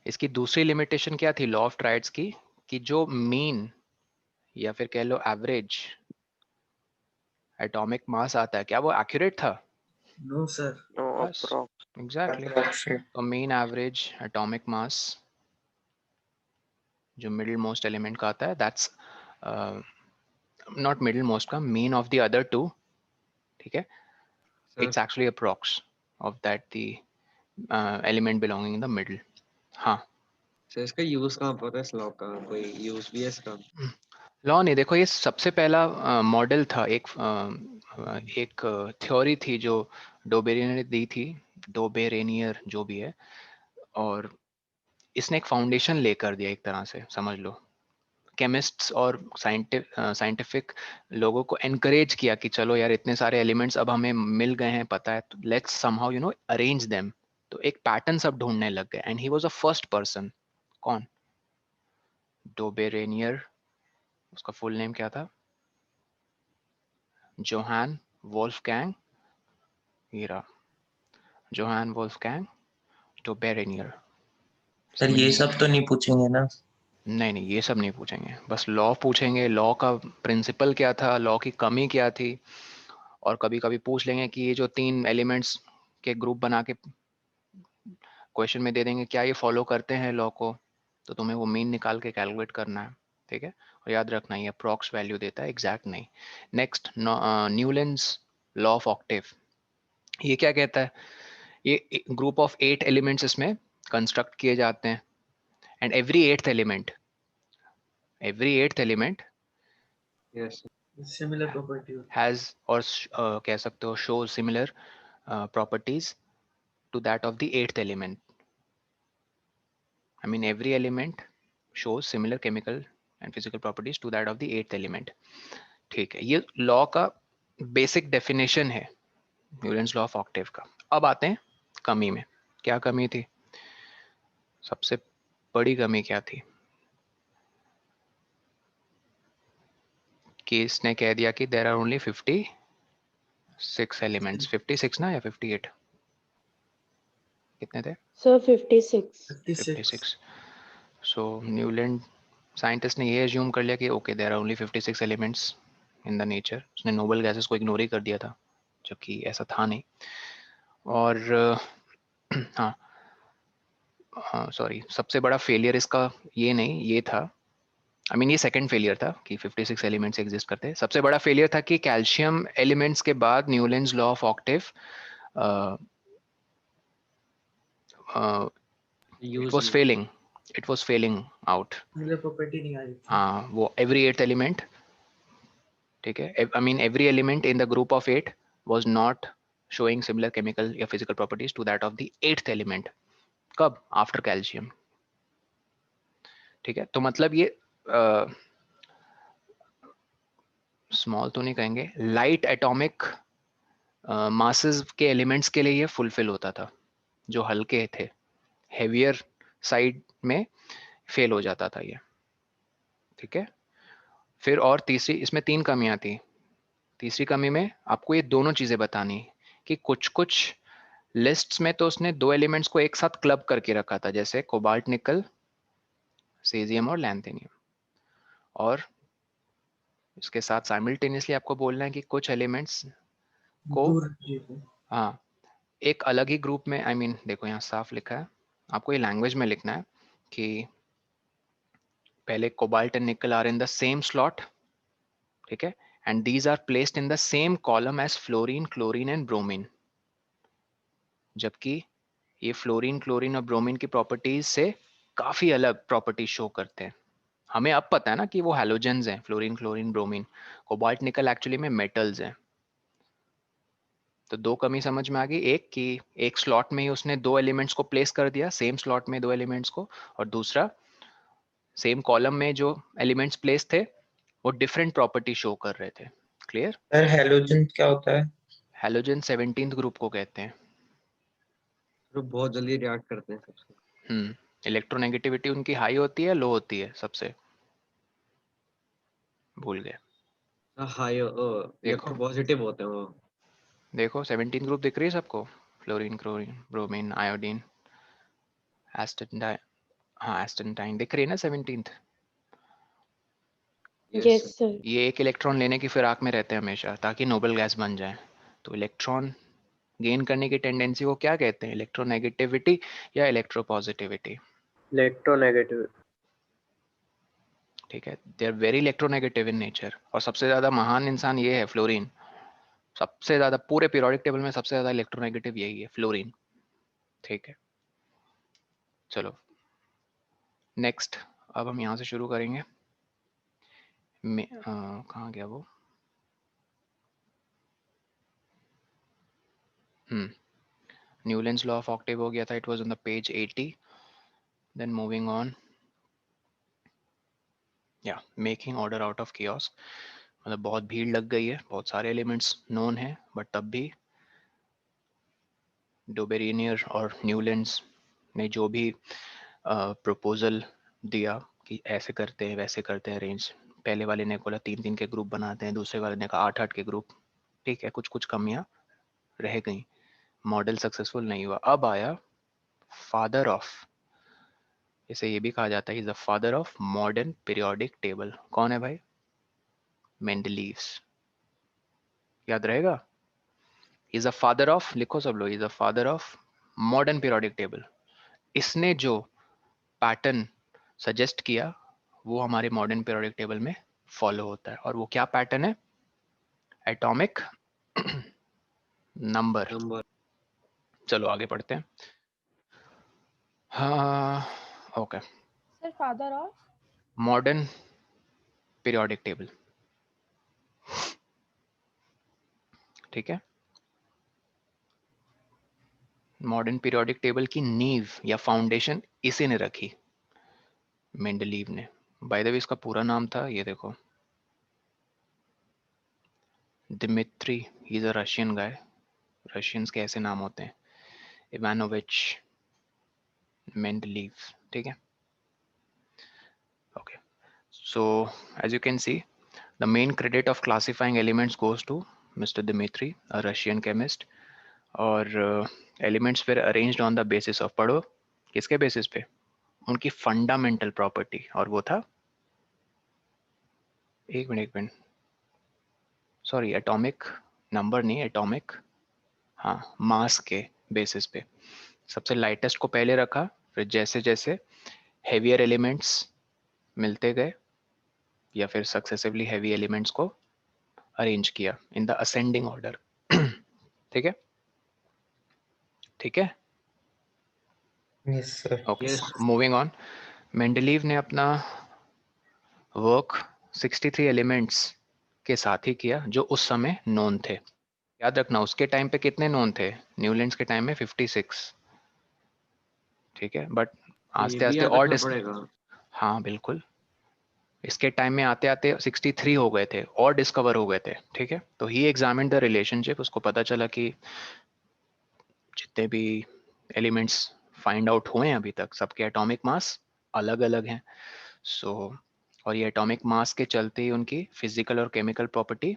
इसकी दूसरी लिमिटेशन क्या थी लॉ ऑफ ट्राइड्स की, कि जो मीन या फिर कह लो एवरेज एटॉमिक मास आता है, क्या वो एक्यूरेट था? No sir. नो बस अप्रॉक्स। एग्जैक्टली। अप्रोक्सीमेट। तो मीन एवरेज एटॉमिक मास जो मिडिल मोस्ट एलिमेंट का आता है, दैट्स नॉट मिडिल मोस्ट का, mean of the other two, ठीक है, sir it's actually approx of that the element belonging in the middle. हाँ, sir इसका यूज कहाँ पर है, इस लॉ का कोई यूज भी है इसका? लॉ नहीं, देखो ये सबसे पहला मॉडल था, एक थ्योरी थी जो डोबेरियर ने दी थी, डोबेरेनियर जो भी है, और इसने एक फाउंडेशन लेकर दिया एक तरह से समझ लो। केमिस्ट्स और साइंटिफिक लोगों को एनकरेज किया कि चलो यार इतने सारे एलिमेंट्स अब हमें मिल गए हैं, पता है, तो लेट्स समहाउ अरेंज देम। तो एक पैटर्न सब ढूंढने लग गए, and he was a first person. कौन? डोबेरेनियर। उसका फुल नेम क्या था? जोहान वोल्फगैंग, हीरा, जोहान वोल्फगैंग डोबेरेनियर। सर ये समझिए। सब तो नहीं पूछेंगे ना? नहीं नहीं, ये सब नहीं पूछेंगे, बस लॉ पूछेंगे, लॉ का प्रिंसिपल क्या था, लॉ की कमी क्या थी, और कभी कभी पूछ लेंगे कि ये जो तीन एलिमेंट्स के ग्रुप बना के क्वेश्चन में दे देंगे, क्या ये फॉलो करते हैं लॉ को, तो तुम्हें वो मीन निकाल के कैलकुलेट करना है, ठीक है। और याद रखना ये अप्रॉक्स वैल्यू देता है, एग्जैक्ट नहीं। Next, Newlands law of Octave, ये क्या कहता है? ये ग्रुप ऑफ 8 एलिमेंट्स इसमें कंस्ट्रक्ट किए जाते हैं, and every eighth element yes similar property होती हैज और कह सकते हो show similar properties to that of the eighth element. I mean, every element shows similar chemical and physical properties to that of the eighth element. ठीक है, ये law का basic definition है, न्यूलैंड्स लॉ ऑफ ऑक्टेव का। अब आते हैं कमी में। क्या कमी थी? सबसे बड़ी कमी क्या थी? कि इसने कह दिया कि देर आर ओनली 56 एलिमेंट्स। 56 ना, या 58? कितने थे? Sir, 56. 56। 56। सो न्यूलैंड साइंटिस्ट ने ये एज्यूम कर लिया कि okay there are only 56 elements in the nature. उसने नोबल गैसेस को इग्नोर ही कर दिया था, जबकि ऐसा था नहीं। और हाँ, हाँ सॉरी, सबसे बड़ा फेलियर इसका ये नहीं, ये था, आई मीन ये सेकंड फेलियर था कि 56 एलिमेंट्स एग्जिस्ट करते हैं। सबसे बड़ा फेलियर था कि कैल्शियम एलिमेंट्स के बाद Newlands law of octave it use was नहीं हुआ। Failing, it was failing out. Similar property नहीं आ रही थी। हाँ, वो एवरी एट्थ एलिमेंट, ठीक है, I mean every element in the group of 8 was not showing similar chemical या physical properties to that of the eighth element. कब? आफ्टर कैल्शियम, ठीक है। तो मतलब ये स्मॉल तो नहीं कहेंगे, लाइट एटॉमिक मासेस के एलिमेंट्स के लिए ये फुलफिल होता था, जो हल्के थे, हेवियर साइड में फेल हो जाता था ये, ठीक है। फिर और तीसरी, इसमें तीन कमियां थी। तीसरी कमी में आपको ये दोनों चीजें बतानी कि कुछ कुछ लिस्ट्स में तो उसने दो एलिमेंट्स को एक साथ क्लब करके रखा था, जैसे कोबाल्ट निकल, सीजियम और लैंथेनियम। और इसके साथ साइमल्टेनियसली आपको बोलना है कि कुछ एलिमेंट्स को, दूर जी को। हाँ, एक अलग ही ग्रुप में, आई मीन देखो यहाँ साफ लिखा है, आपको ये लैंग्वेज में लिखना है कि पहले cobalt and nickel are in the same slot, ठीक है, and these are placed in the same column as fluorine, chlorine and bromine. जबकि ये फ्लोरीन, क्लोरीन और ब्रोमीन की प्रॉपर्टीज से काफी अलग प्रॉपर्टीज शो करते हैं। हमें अब पता है ना कि वो हैलोजेंस हैं, fluorine, chlorine, bromine. Cobalt nickel actually में मेटल्स हैं। तो दो कमी समझ में आ गई, एक कि एक स्लॉट में ही उसने दो एलिमेंट्स को प्लेस कर दिया, सेम स्लॉट में दो एलिमेंट्स को, और दूसरा सेम कॉलम में जो एलिमेंट्स प्लेस थे वो डिफरेंट प्रॉपर्टी शो कर रहे थे। क्लियर? सर हेलोजन क्या होता है? हैलोजन 17th ग्रुप को कहते हैं। तो बहुत जल्दी रिएक्ट करते हैं सबसे। इलेक्ट्रोनेगेटिविटी उनकी हाई होती है, लो होती है सबसे? भूल गए? हाई देखो, इलेक्ट्रो पॉजिटिव होते हैं वो। देखो 17th ग्रुप दिख रही है सबको? Fluorine, chlorine, bromine, iodine, acid, हाँ एस्टेंटाइन दिख रही है ना 17th। Yes sir. ये एक इलेक्ट्रॉन लेने की फिराक में रहते हैं हमेशा ताकि नोबल गैस बन जाए। तो इलेक्ट्रॉन गेन करने की टेंडेंसी को क्या कहते हैं, इलेक्ट्रोनेगेटिविटी या इलेक्ट्रोपॉजिटिविटी? इलेक्ट्रोनेगेटिव। ठीक है, they are very electronegative in nature. और सबसे ज्यादा महान इंसान ये है फ्लोरीन, सबसे ज्यादा पूरे पीरियोडिक टेबल में सबसे ज्यादा इलेक्ट्रोनेगेटिव यही है, फ्लोरीन। ठीक है, चलो नेक्स्ट। अब हम यहाँ से शुरू करेंगे। कहाँ गया वो? न्यूलैंड्स लॉ ऑफ ऑक्टेव हो गया था, it was on the page 80। Then moving on, या making order out of chaos. मतलब बहुत भीड़ लग गई है, बहुत सारे एलिमेंट्स नोन है, बट तब भी डोबेरिनियर और न्यूलैंड्स ने जो भी प्रपोजल दिया कि ऐसे करते हैं वैसे करते हैं अरेंज, पहले वाले ने बोला 3-3 के ग्रुप बनाते हैं, दूसरे वाले ने कहा 8-8 के ग्रुप। ठीक है, कुछ कुछ कमियां रह गई, मॉडल सक्सेसफुल नहीं हुआ। अब आया फादर ऑफ, इसे ये भी कहा जाता है is the father of modern periodic table. कौन है भाई? मेंडलीव्स। याद रहेगा, इज द फादर ऑफ, लिखो सब लोग, is the father of modern periodic table. इसने जो पैटर्न सजेस्ट किया वो हमारे मॉडर्न पीरियोडिक टेबल में फॉलो होता है। और वो क्या पैटर्न है? Atomic number. चलो आगे पढ़ते हैं। हाँ okay, sir father of modern periodic table. ठीक है, मॉडर्न पीरियोडिक टेबल की नींव या फाउंडेशन इसी ने रखी, मेंडलीव ने। बाय द वे इसका पूरा नाम था, ये देखो, Dmitri, he is a Russian guy. Russians के ऐसे नाम होते हैं, इवानोविच मेंडलीव। ठीक है, okay, so as you can see, the main credit of classifying elements goes to Mr. Dmitri, a Russian chemist. और एलिमेंट्स फिर arranged on the basis of, पढ़ो किसके बेसिस पे? उनकी फंडामेंटल प्रॉपर्टी, और वो था, एक मिनट सॉरी, एटॉमिक नंबर नहीं, एटॉमिक, हाँ, मास के बेसिस पे। सबसे लाइटेस्ट को पहले रखा, फिर जैसे जैसे हेवियर एलिमेंट्स मिलते गए या फिर सक्सेसिवली हेवी एलिमेंट्स को अरेंज किया इन द असेंडिंग ऑर्डर। ठीक है, ठीक है, yes sir. Okay, moving on. Mendeleev ने अपना वर्क 63 एलिमेंट्स के साथ ही किया जो उस समय नोन थे। याद रखना, उसके टाइम पे कितने नोन थे? न्यूलैंड्स के टाइम में 56। ठीक है, बट आस्ते आस्ते और हाँ बिल्कुल, इसके टाइम में आते आते 63 हो गए थे और डिस्कवर हो गए थे। ठीक है, तो ही एग्जामिन द रिलेशनशिप, उसको पता चला कि जितने भी एलिमेंट्स फाइंड आउट हुए हैं अभी तक, सबके एटॉमिक मास अलग अलग हैं। सो और ये एटॉमिक मास के चलते ही उनकी फिजिकल और केमिकल प्रॉपर्टी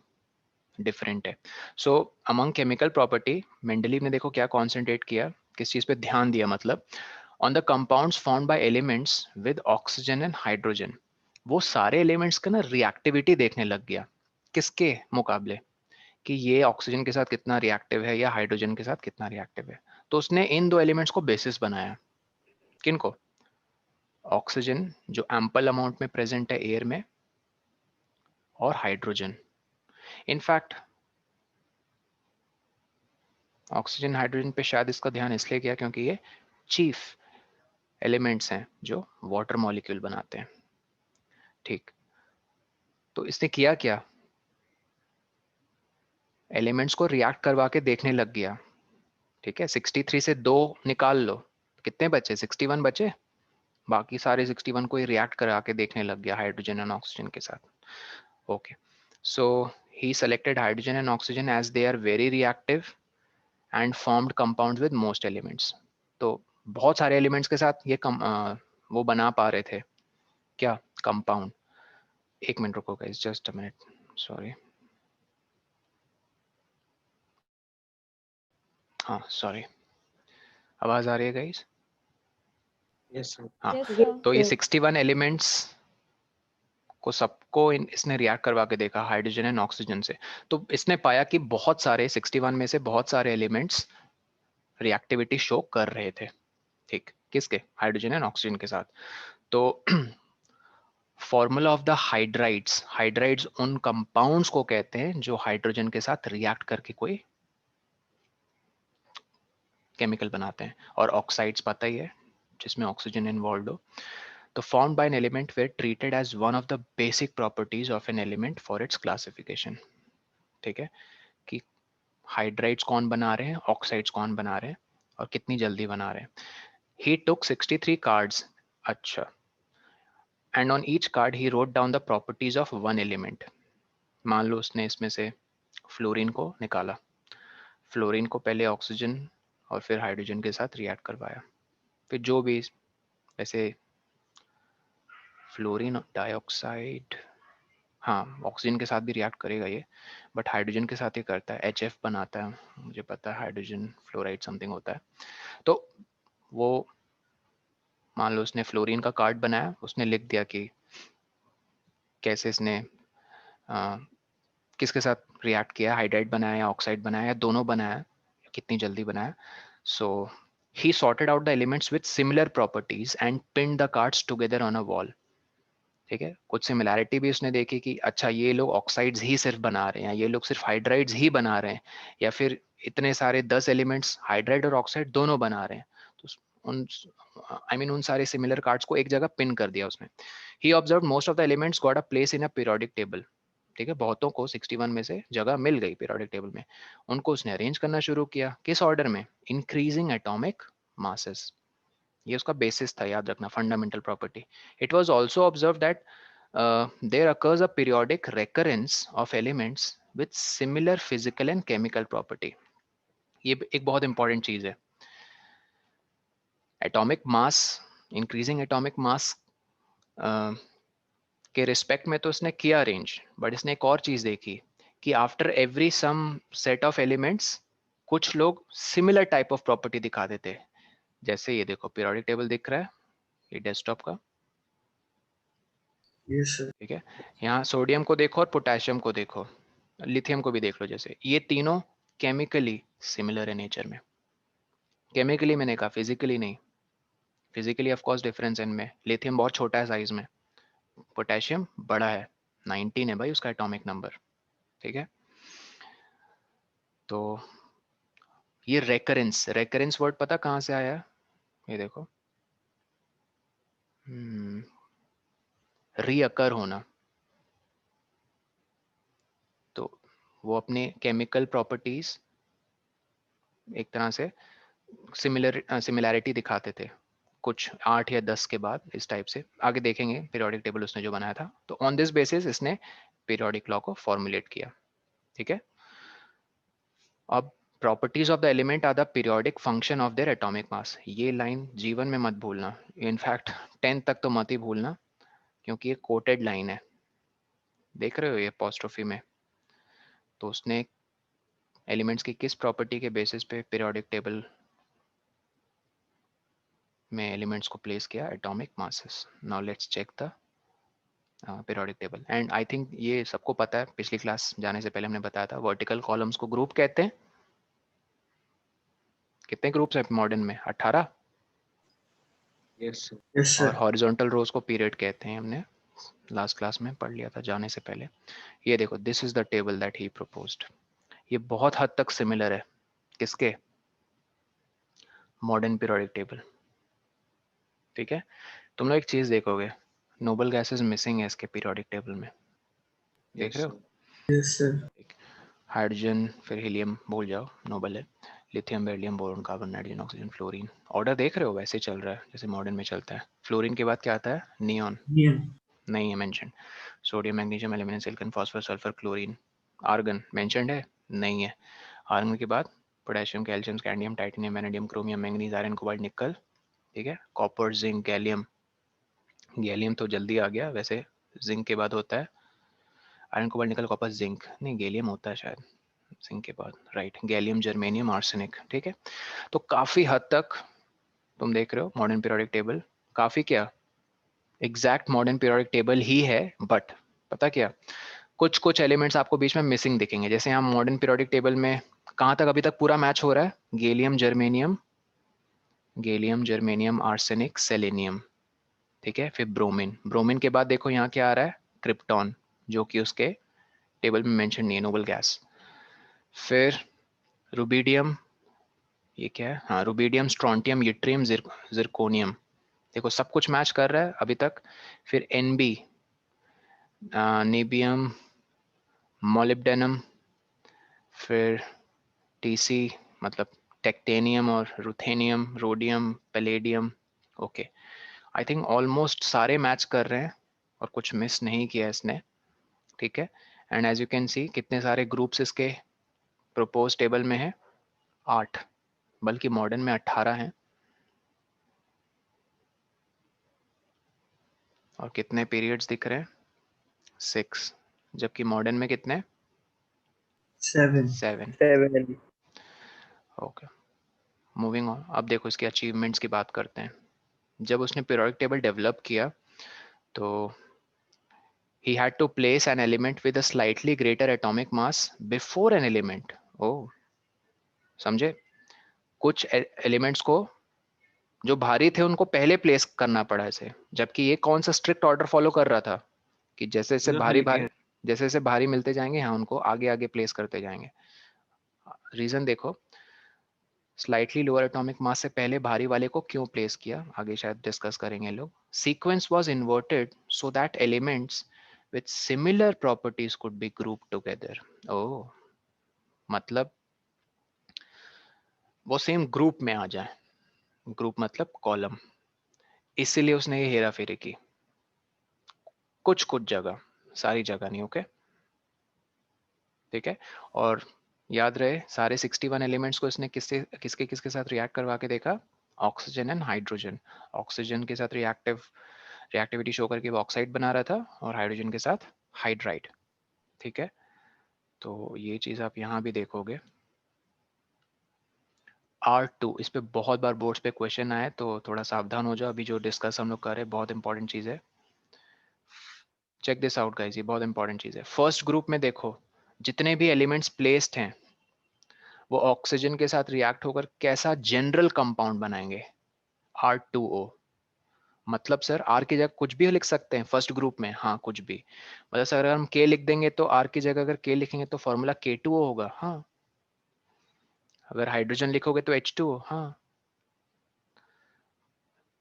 डिफरेंट है। सो अमंग केमिकल प्रॉपर्टी, मेंडलीव ने देखो क्या कॉन्सेंट्रेट किया, किस चीज पे ध्यान दिया, मतलब on the compounds found by elements with oxygen and hydrogen. वो सारे एलिमेंट्स का ना रिएक्टिविटी देखने लग गया, किसके मुकाबले, कि ये ऑक्सीजन के साथ कितना रिएक्टिव है या हाइड्रोजन के साथ कितना रिएक्टिव है। तो उसने इन दो एलिमेंट्स को बेसिस बनाया। किनको? ऑक्सीजन जो एम्पल अमाउंट में प्रेजेंट है एयर में, और हाइड्रोजन। इनफैक्ट ऑक्सीजन हाइड्रोजन पे शायद इसका ध्यान इसलिए किया क्योंकि ये चीफ एलिमेंट्स हैं जो वाटर मॉलिक्यूल बनाते हैं। ठीक, तो इसने किया क्या, एलिमेंट्स को रिएक्ट करवा के देखने लग गया। ठीक है, 63 से 2 निकाल लो, कितने बचे? 61 बचे। बाकी सारे 61 को ही रिएक्ट करा के देखने लग गया हाइड्रोजन एंड ऑक्सीजन के साथ। Okay, so he selected hydrogen and oxygen as they are very reactive and formed compounds with most elements. तो बहुत सारे एलिमेंट्स के साथ ये वो बना पा रहे थे क्या, कंपाउंड। एक मिनट रुको guys, just a minute, sorry, हाँ सॉरी, आवाज आ रही है गाइस? Yes, sir. हाँ, Yes, sir. तो ये 61 एलिमेंट्स को सबको इसने रिएक्ट करवा के देखा हाइड्रोजन एंड ऑक्सीजन से। तो इसने पाया कि बहुत सारे 61 में से बहुत सारे एलिमेंट्स रिएक्टिविटी शो कर रहे थे। ठीक, किसके? हाइड्रोजन एंड ऑक्सीजन के साथ। तो formula of the hydrides, hydrides उन कंपाउंड्स को कहते हैं जो हाइड्रोजन के साथ रिएक्ट करके कोई केमिकल बनाते हैं, और ऑक्साइड्स पता ही है जिसमें ऑक्सीजन इन्वॉल्व हो। तो formed by an element were treated as one of the basic properties of an element for its classification। ठीक है, कि हाइड्राइड्स कौन बना रहे हैं, ऑक्साइड्स कौन बना रहे हैं, और कितनी जल्दी बना रहे हैं। He took 63 cards, अच्छा, and on each card he wrote down the properties of one element। मान लो उसने इसमें से फ्लोरीन को निकाला, फ्लोरीन को पहले ऑक्सीजन और फिर हाइड्रोजन के साथ रिएक्ट करवाया, फिर जो भी, वैसे फ्लोरीन डाइऑक्साइड, हाँ ऑक्सीजन के साथ भी रिएक्ट करेगा ये, बट हाइड्रोजन के साथ ही करता है, HF बनाता है, मुझे पता है हाइड्रोजन फ्लोराइड समथिंग होता है। तो वो मान लो उसने फ्लोरीन का कार्ड बनाया, उसने लिख दिया कि कैसे इसने किसके साथ रिएक्ट किया, हाइड्राइड बनाया या ऑक्साइड बनाया या दोनों बनाया, कितनी जल्दी बनाया। सो he sorted out the elements with similar properties and pinned the cards together on a wall। ठीक है, कुछ सिमिलैरिटी भी उसने देखी कि अच्छा ये लोग ऑक्साइड्स ही सिर्फ बना रहे हैं, ये लोग सिर्फ हाइड्राइड्स ही बना रहे हैं, या फिर इतने सारे 10 एलिमेंट्स हाइड्राइड और ऑक्साइड दोनों बना रहे हैं। तो उन उन सारे सिमिलर कार्ड्स को एक जगह पिन कर दिया उसने। He observe most of the elements got a place in a periodic table. ठीक है, बहुतों को 61 में से जगह मिल गई पीरियोडिक टेबल में। उनको उसने अरेंज करना शुरू किया, किस ऑर्डर में? Increasing atomic masses. ये उसका बेसिस था, याद रखना, fundamental property. It was also observe that there occurs a periodic recurrence of elements with similar physical and chemical property। ये एक बहुत इंपॉर्टेंट चीज है। Atomic mass, increasing atomic mass के रिस्पेक्ट में तो उसने किया अरेंज, बट इसने एक और चीज देखी कि after every some set of elements कुछ लोग सिमिलर टाइप ऑफ प्रॉपर्टी दिखा देते। जैसे ये देखो पीरियोडिक टेबल दिख रहा है, ये डेस्कटॉप का, Yes, sir. ठीक है, यहाँ सोडियम को देखो और पोटेशियम को देखो, लिथियम को भी देख लो, जैसे ये तीनों केमिकली सिमिलर है नेचर में। केमिकली मैंने कहा, फिजिकली नहीं। फिजिकली ऑफ कोर्स डिफरेंस इनमें, लिथियम बहुत छोटा है साइज में, पोटेशियम बड़ा है, 19 है भाई उसका एटॉमिक नंबर। ठीक है, तो ये रेकरेंस, रेकरेंस वर्ड पता कहाँ से आया? ये देखो, रीअकर होना। तो वो अपने केमिकल प्रॉपर्टीज एक तरह से सिमिलैरिटी दिखाते थे कुछ 8 या 10 के बाद, इस टाइप से आगे देखेंगे पीरियोडिक टेबल उसने जो बनाया था। तो ऑन दिस बेसिस इसने पीरियोडिक लॉ को फॉर्मुलेट किया। ठीक है, अब properties of the element are the periodic function of their atomic mass. ये लाइन जीवन में मत भूलना, इनफैक्ट 10 तक तो मत ही भूलना, क्योंकि ये कोटेड लाइन है, देख रहे हो ये अपोस्ट्रोफी में। तो उसने एलिमेंट्स की किस प्रॉपर्टी के बेसिस पे पीरियोडिक टेबल में एलिमेंट्स को प्लेस किया? Atomic masses. Now let's check the periodic table. And I think ये सबको पता है, पिछली क्लास जाने से पहले हमने बताया था, वर्टिकल कॉलम्स को ग्रुप कहते हैं। कितने ग्रुप्स हैं मॉडर्न में? 18। Yes, sir. Yes, sir. और हॉरिजॉन्टल रोज को पीरियड कहते हैं, हमने लास्ट क्लास में पढ़ लिया था जाने से पहले। ये देखो, this is the table that he proposed. ये बहुत हद तक सिमिलर है किसके? Modern periodic table. ठीक है, तुम लोग एक चीज देखोगे, नोबल गैसेस मिसिंग है इसके पीरियोडिक टेबल में, देख Yes, रहे हो? sir. Yes, sir. हाइड्रोजन, फिर हीलियम भूल जाओ, नोबल है। Lithium, beryllium, boron, carbon, nitrogen, oxygen, fluorine. Order देख रहे हो? वैसे चल रहा है जैसे मॉडर्न में चलता है। फ्लोरीन के बाद क्या आता है? Neon, Yeah. नहीं है mention. Sodium, magnesium, aluminium, silicon, phosphorus, sulphur, chlorine. Argon mentioned है? नहीं है। आर्गन के बाद potassium, calcium, scandium, titanium, vanadium, chromium, manganese, iron, cobalt, nickel. ठीक है, कॉपर, जिंक, गैलियम। गैलियम तो जल्दी आ गया, वैसे जिंक के बाद होता है आयरन, कोबाल्ट, निकल, कॉपर, जिंक। नहीं, गैलियम होता है शायद जिंक के बाद, राइट। Gallium, germanium, arsenic. ठीक है, तो काफी हद तक तुम देख रहे हो मॉडर्न पीरियोडिक टेबल काफी क्या एग्जैक्ट मॉडर्न पीरियोडिक टेबल ही है, बट पता क्या कुछ कुछ एलिमेंट्स आपको बीच में मिसिंग दिखेंगे। जैसे यहाँ मॉडर्न पीरियोडिक टेबल में कहाँ तक अभी तक पूरा मैच हो रहा है, गैलियम जर्मेनियम आर्सेनिक सेलेनियम, ठीक है। फिर ब्रोमीन के बाद देखो यहाँ क्या आ रहा है, क्रिप्टॉन, जो कि उसके टेबल में मेंशन नहीं है, नोबल गैस। फिर रुबिडियम, ये क्या है, हाँ रुबिडियम, स्ट्रॉन्टियम, यूट्रियम, जिरकोनियम, देखो सब कुछ मैच कर रहा है अभी तक। फिर एनबी, नेबियम, मोलिब्डेनम, फिर टीसी मतलब टेक्टेनियम और ruthenium, rhodium, palladium. Okay, I think almost सारे मैच कर रहे हैं और कुछ मिस नहीं किया इसने, ठीक है। And as you can see कितने सारे ग्रुप्स इसके प्रोपोज टेबल में है, 8, बल्कि मॉडर्न में 18 हैं। और कितने पीरियड्स दिख रहे हैं, 6, जबकि मॉडर्न में कितने, 7. 7। Okay, moving on. अब देखो इसके अचीवमेंट्स की बात करते हैं। जब उसने पीरियोडिक टेबल डेवलप किया तो he had to place an element with a slightly greater atomic mass before an element. oh समझे, कुछ एलिमेंट्स को जो भारी थे उनको पहले प्लेस करना पड़ा इसे, जबकि ये कौन सा स्ट्रिक्ट ऑर्डर फॉलो कर रहा था कि जैसे जैसे जो भारी हल्के भारी हैं। जैसे जैसे भारी मिलते जाएंगे हाँ उनको आगे आगे प्लेस करते जाएंगे। रीजन देखो, स्लाइटली लोअर एटॉमिक मास से पहले भारी वाले को क्यों प्लेस किया, आगे शायद डिस्कस करेंगे लोग। Sequence was inverted so that elements with similar properties could be grouped together. oh मतलब वो सेम ग्रुप में आ जाए, ग्रुप मतलब कॉलम, इसीलिए उसने ये हेरा फेरी की कुछ कुछ जगह, सारी जगह नहीं। ओके ठीक है। और याद रहे सारे 61 एलिमेंट्स को इसने किसके किसके साथ रिएक्ट करवा के देखा, ऑक्सीजन एंड हाइड्रोजन। ऑक्सीजन के साथ रिएक्टिविटी शो करके वो ऑक्साइड बना रहा था और हाइड्रोजन के साथ हाइड्राइड, ठीक है। तो ये चीज आप यहाँ भी देखोगे। R2, इस पे बहुत बार बोर्ड्स पे क्वेश्चन आए तो थोड़ा सावधान हो जाओ, अभी जो डिस्कस हम लोग कर रहे हैं बहुत इंपॉर्टेंट चीज है। चेक दिस आउट गाइस, ये बहुत इंपॉर्टेंट चीज है। फर्स्ट ग्रुप में देखो जितने भी एलिमेंट्स प्लेस्ड हैं वो ऑक्सीजन के साथ रिएक्ट होकर कैसा जनरल कंपाउंड बनाएंगे, R2O। मतलब सर R की जगह कुछ भी लिख सकते हैं फर्स्ट ग्रुप में, हाँ कुछ भी। मतलब सर अगर हम K लिख देंगे तो R की जगह अगर K लिखेंगे तो फॉर्मूला K2O होगा, हाँ। अगर हाइड्रोजन लिखोगे तो H2O, हाँ।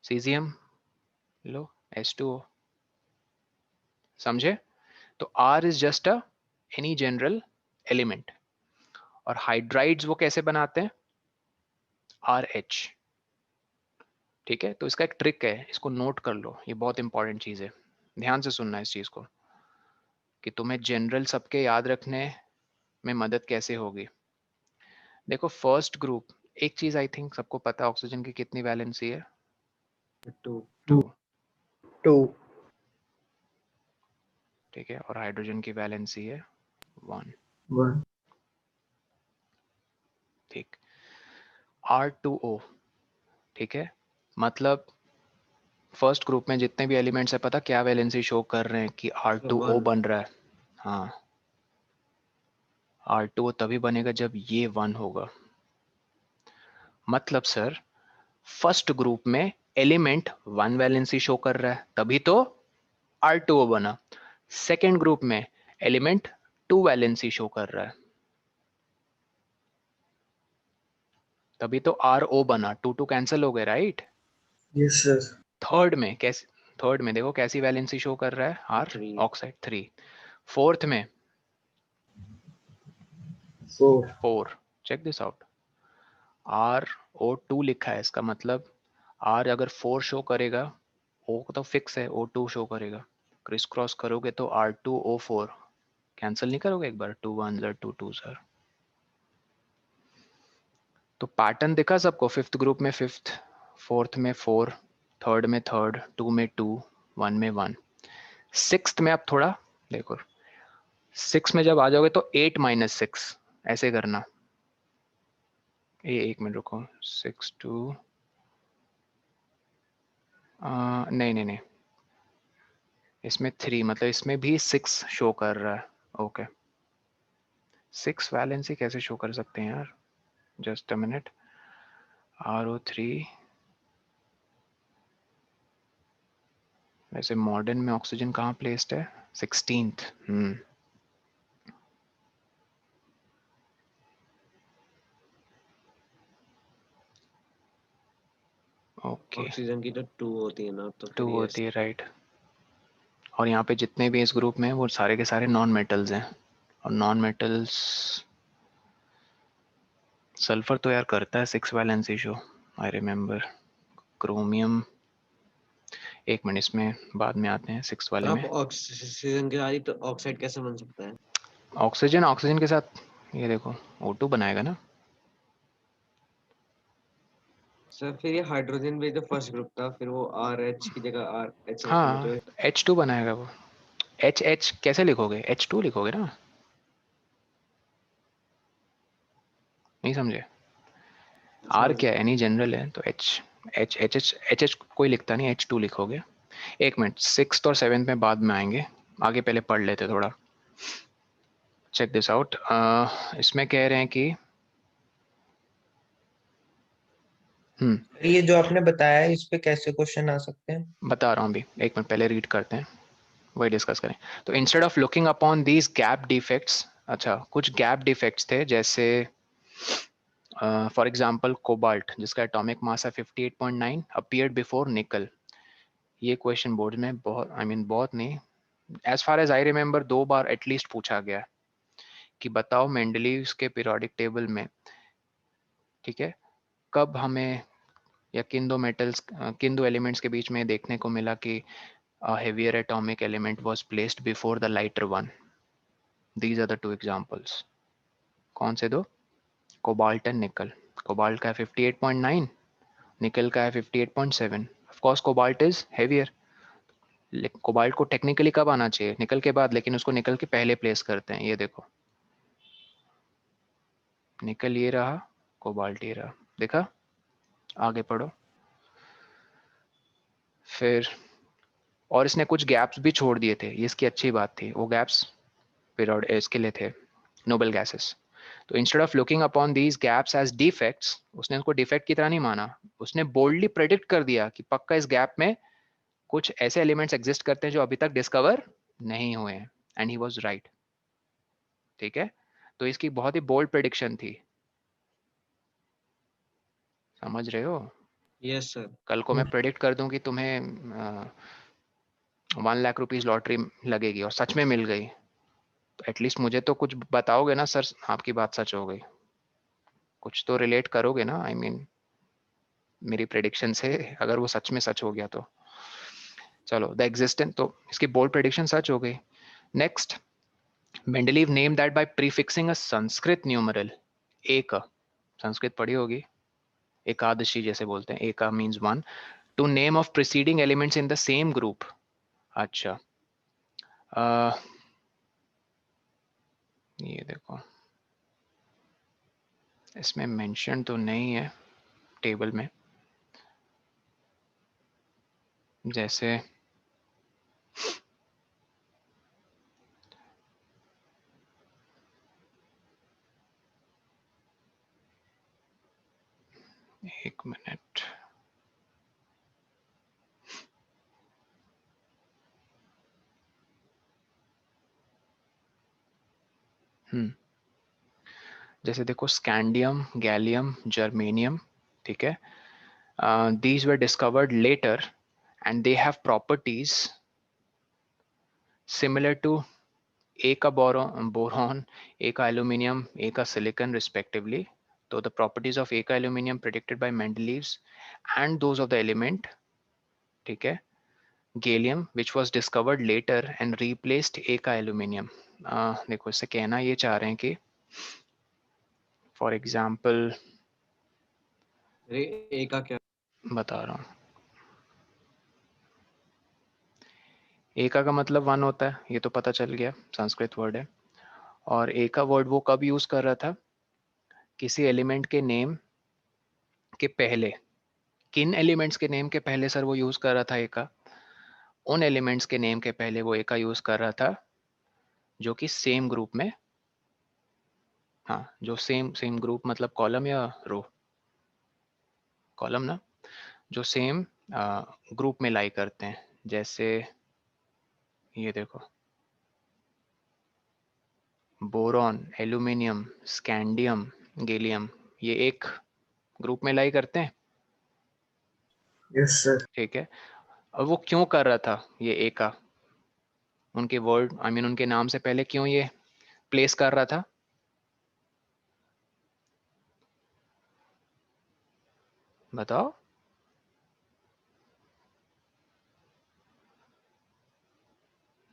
सीजियम लो H2O, समझे। तो R is just a any general element. और हाइड्राइड्स वो कैसे बनाते हैं, RH, ठीक है। तो इसका एक ट्रिक है, इसको नोट कर लो, ये बहुत इंपॉर्टेंट चीज है, ध्यान से सुनना इस चीज को कि तुम्हें जनरल सबके याद रखने में मदद कैसे होगी। देखो फर्स्ट ग्रुप, एक चीज आई थिंक सबको पता है, ऑक्सीजन की कितनी वैलेंसी है, 2, 2. ठीक है। और हाइड्रोजन की वैलेंसी है 1, 1. ठीक। R2O, ठीक है। मतलब फर्स्ट ग्रुप में जितने भी एलिमेंट्स है पता क्या वैलेंसी शो कर रहे हैं कि R2O 1 बन रहा है, हाँ। R2O तभी बनेगा जब ये 1 होगा। मतलब सर फर्स्ट ग्रुप में एलिमेंट 1 वैलेंसी शो कर रहा है तभी तो R2O बना। सेकेंड ग्रुप में एलिमेंट 2 वैलेंसी शो कर रहा है तभी तो RO बना, 2 कैंसिल हो गए, राइट। Yes, sir. थर्ड में कैसे, थर्ड में देखो कैसी वैलेंसी शो कर रहा है, R 3 ऑक्साइड 3। फोर्थ में 4. 4, चेक दिस आउट, RO2 लिखा है, इसका मतलब R अगर 4 शो करेगा, O तो फिक्स है, O2 शो करेगा। क्रिस क्रॉस करोगे तो R2O4, कैंसिल नहीं करोगे एक बार, 2 1 2 2 सर। तो पैटर्न दिखा सबको, फिफ्थ ग्रुप में फिफ्थ, फोर्थ में 4, थर्ड में थर्ड, 2 में 2, 1 में 1। सिक्स्थ में अब थोड़ा देखो, 6 में जब आ जाओगे तो 8 - 6 ऐसे करना। ये एक मिनट रुको, 6 2, नहीं नहीं नहीं, इसमें 3 मतलब इसमें भी 6 शो कर रहा है। ओके 6 वैलेंसी कैसे शो कर सकते हैं यार, जस्ट अ मिनट। RO3 वैसे मॉडर्न में ऑक्सीजन कहाँ प्लेस्ड है, 16th। ओके ऑक्सीजन की तो 2 होती है ना, तो 2 फिर ये होती है राइट। और यहाँ पे जितने भी इस ग्रुप में हैं वो सारे के सारे नॉन मेटल्स हैं, और नॉन मेटल्स सल्फर तो यार करता है 6 valency show, I remember. Chromium, एक मिनट इसमें बाद में आते हैं 6 वाले तो आप में। ऑक्सीजन के साथ ही तो ऑक्साइड कैसे बन सकता है? ऑक्सीजन, ऑक्सीजन के साथ ये देखो O2 बनाएगा ना। सर फिर ये हाइड्रोजन भी जो फर्स्ट ग्रुप था, फिर वो RH की जगह RH हाँ मतलब H2 बनाएगा वो। H कैसे लिखोगे, H2 लिखोगे ना, नहीं समझे। R समझ क्या गया। है, एनी जनरल है तो H कोई लिखता नहीं, H2 लिखोगे। एक मिनट, 6th और 7th में बाद में आएंगे, आगे पहले पढ़ लेते थोड़ा। Check this out. इसमें कह रहे हैं कि ये जो आपने बताया है, इस पे कैसे क्वेश्चन आ सकते हैं? बता रहा हूँ अभी, एक मिनट पहले रीड करते हैं वही डिस्कस करें। तो instead of looking upon these gap defects, अच्छा कुछ गैप डिफेक्ट्स थे, जैसे फॉर एग्जांपल कोबाल्ट जिसका एटॉमिक मास है 58.9 अपीयर्ड बिफोर निकल। ये क्वेश्चन बोर्ड में बहुत, आई मीन बहुत नहीं, as far as I remember 2 बार एटलीस्ट पूछा गया है कि बताओ मेंडलीव्स के पीरियोडिक टेबल में, ठीक है, कब हमें या किन दो मेटल्स, किन दो एलिमेंट्स के बीच में देखने को मिला कि heavier atomic element was placed before the lighter one. These are the 2 examples. कौन से दो, कोबाल्ट एंड निकल। कोबाल्ट का है 58.9, निकल का है 58.7। Of course cobalt is heavier. Cobalt को टेक्निकली कब आना चाहिए, निकल के बाद, लेकिन उसको निकल के पहले प्लेस करते हैं। ये देखो निकल ये रहा, कोबाल्ट ये रहा, देखा। आगे पढ़ो फिर। और इसने कुछ गैप्स भी छोड़ दिए थे, ये इसकी अच्छी बात थी। वो गैप्स पीरियड इसके लिए थे, नोबल गैसेस। तो instead of looking upon these gaps as defects, उसने उसको डिफेक्ट की तरह नहीं माना, उसने बोल्डली प्रेडिक्ट कर दिया कि पक्का इस गैप में कुछ ऐसे एलिमेंट्स एग्जिस्ट करते हैं जो अभी तक डिस्कवर नहीं हुए हैं, एंड ही वाज राइट। ठीक है, तो इसकी बहुत ही बोल्ड प्रेडिक्शन थी, समझ रहे हो। Yes sir. कल को मैं प्रेडिक्ट कर दूं कि तुम्हें 1 लाख रुपीज लॉटरी लगेगी और सच में मिल गई, तो एटलीस्ट मुझे तो कुछ बताओगे ना, सर आपकी बात सच हो गई, कुछ तो रिलेट करोगे ना, आई मीन मेरी प्रेडिक्शन से, अगर वो सच में सच हो गया तो। चलो द एग्जिस्टेंट, तो इसकी बोल्ड प्रेडिक्शन सच हो गई। Next, Mendeleev name that by prefixing a Sanskrit numeral, एक, संस्कृत पढ़ी होगी, एकादशी जैसे बोलते हैं, eka means 1, to name of preceding elements in the same group. अच्छा ये देखो इसमें मेंशन तो नहीं है टेबल में, जैसे एक मिनट, जैसे देखो स्कैंडियम, गैलियम, जर्मेनियम, ठीक है, these were discovered later and they have properties similar to A का boron, A का aluminium, A का silicon respectively. So the properties of A का aluminium predicted by Mendeleev's and those of the element, ठीक है, gallium which was discovered later and replaced A का aluminium. देखो इससे कहना ये चाह रहे हैं कि for example अरे ए का क्या? बता रहा हूँ, एका का मतलब 1 होता है, ये तो पता चल गया, संस्कृत वर्ड है। और ए का वर्ड वो कब यूज कर रहा था, किसी एलिमेंट के नेम के पहले किन एलिमेंट्स के नेम के पहले सर वो यूज कर रहा था एका? उन एलिमेंट्स के नेम के पहले वो एका यूज कर रहा था जो कि सेम ग्रुप में, हाँ, जो सेम ग्रुप मतलब कॉलम या रो, कॉलम ना, जो सेम ग्रुप में लाई करते हैं। जैसे ये देखो, बोरॉन, एल्यूमिनियम, स्कैंडियम, गैलियम, ये एक ग्रुप में लाई करते हैं, यस सर। ठीक है। और वो क्यों कर रहा था ये एका? उनके वर्ड आई मीन उनके नाम से पहले क्यों ये प्लेस कर रहा था? बताओ।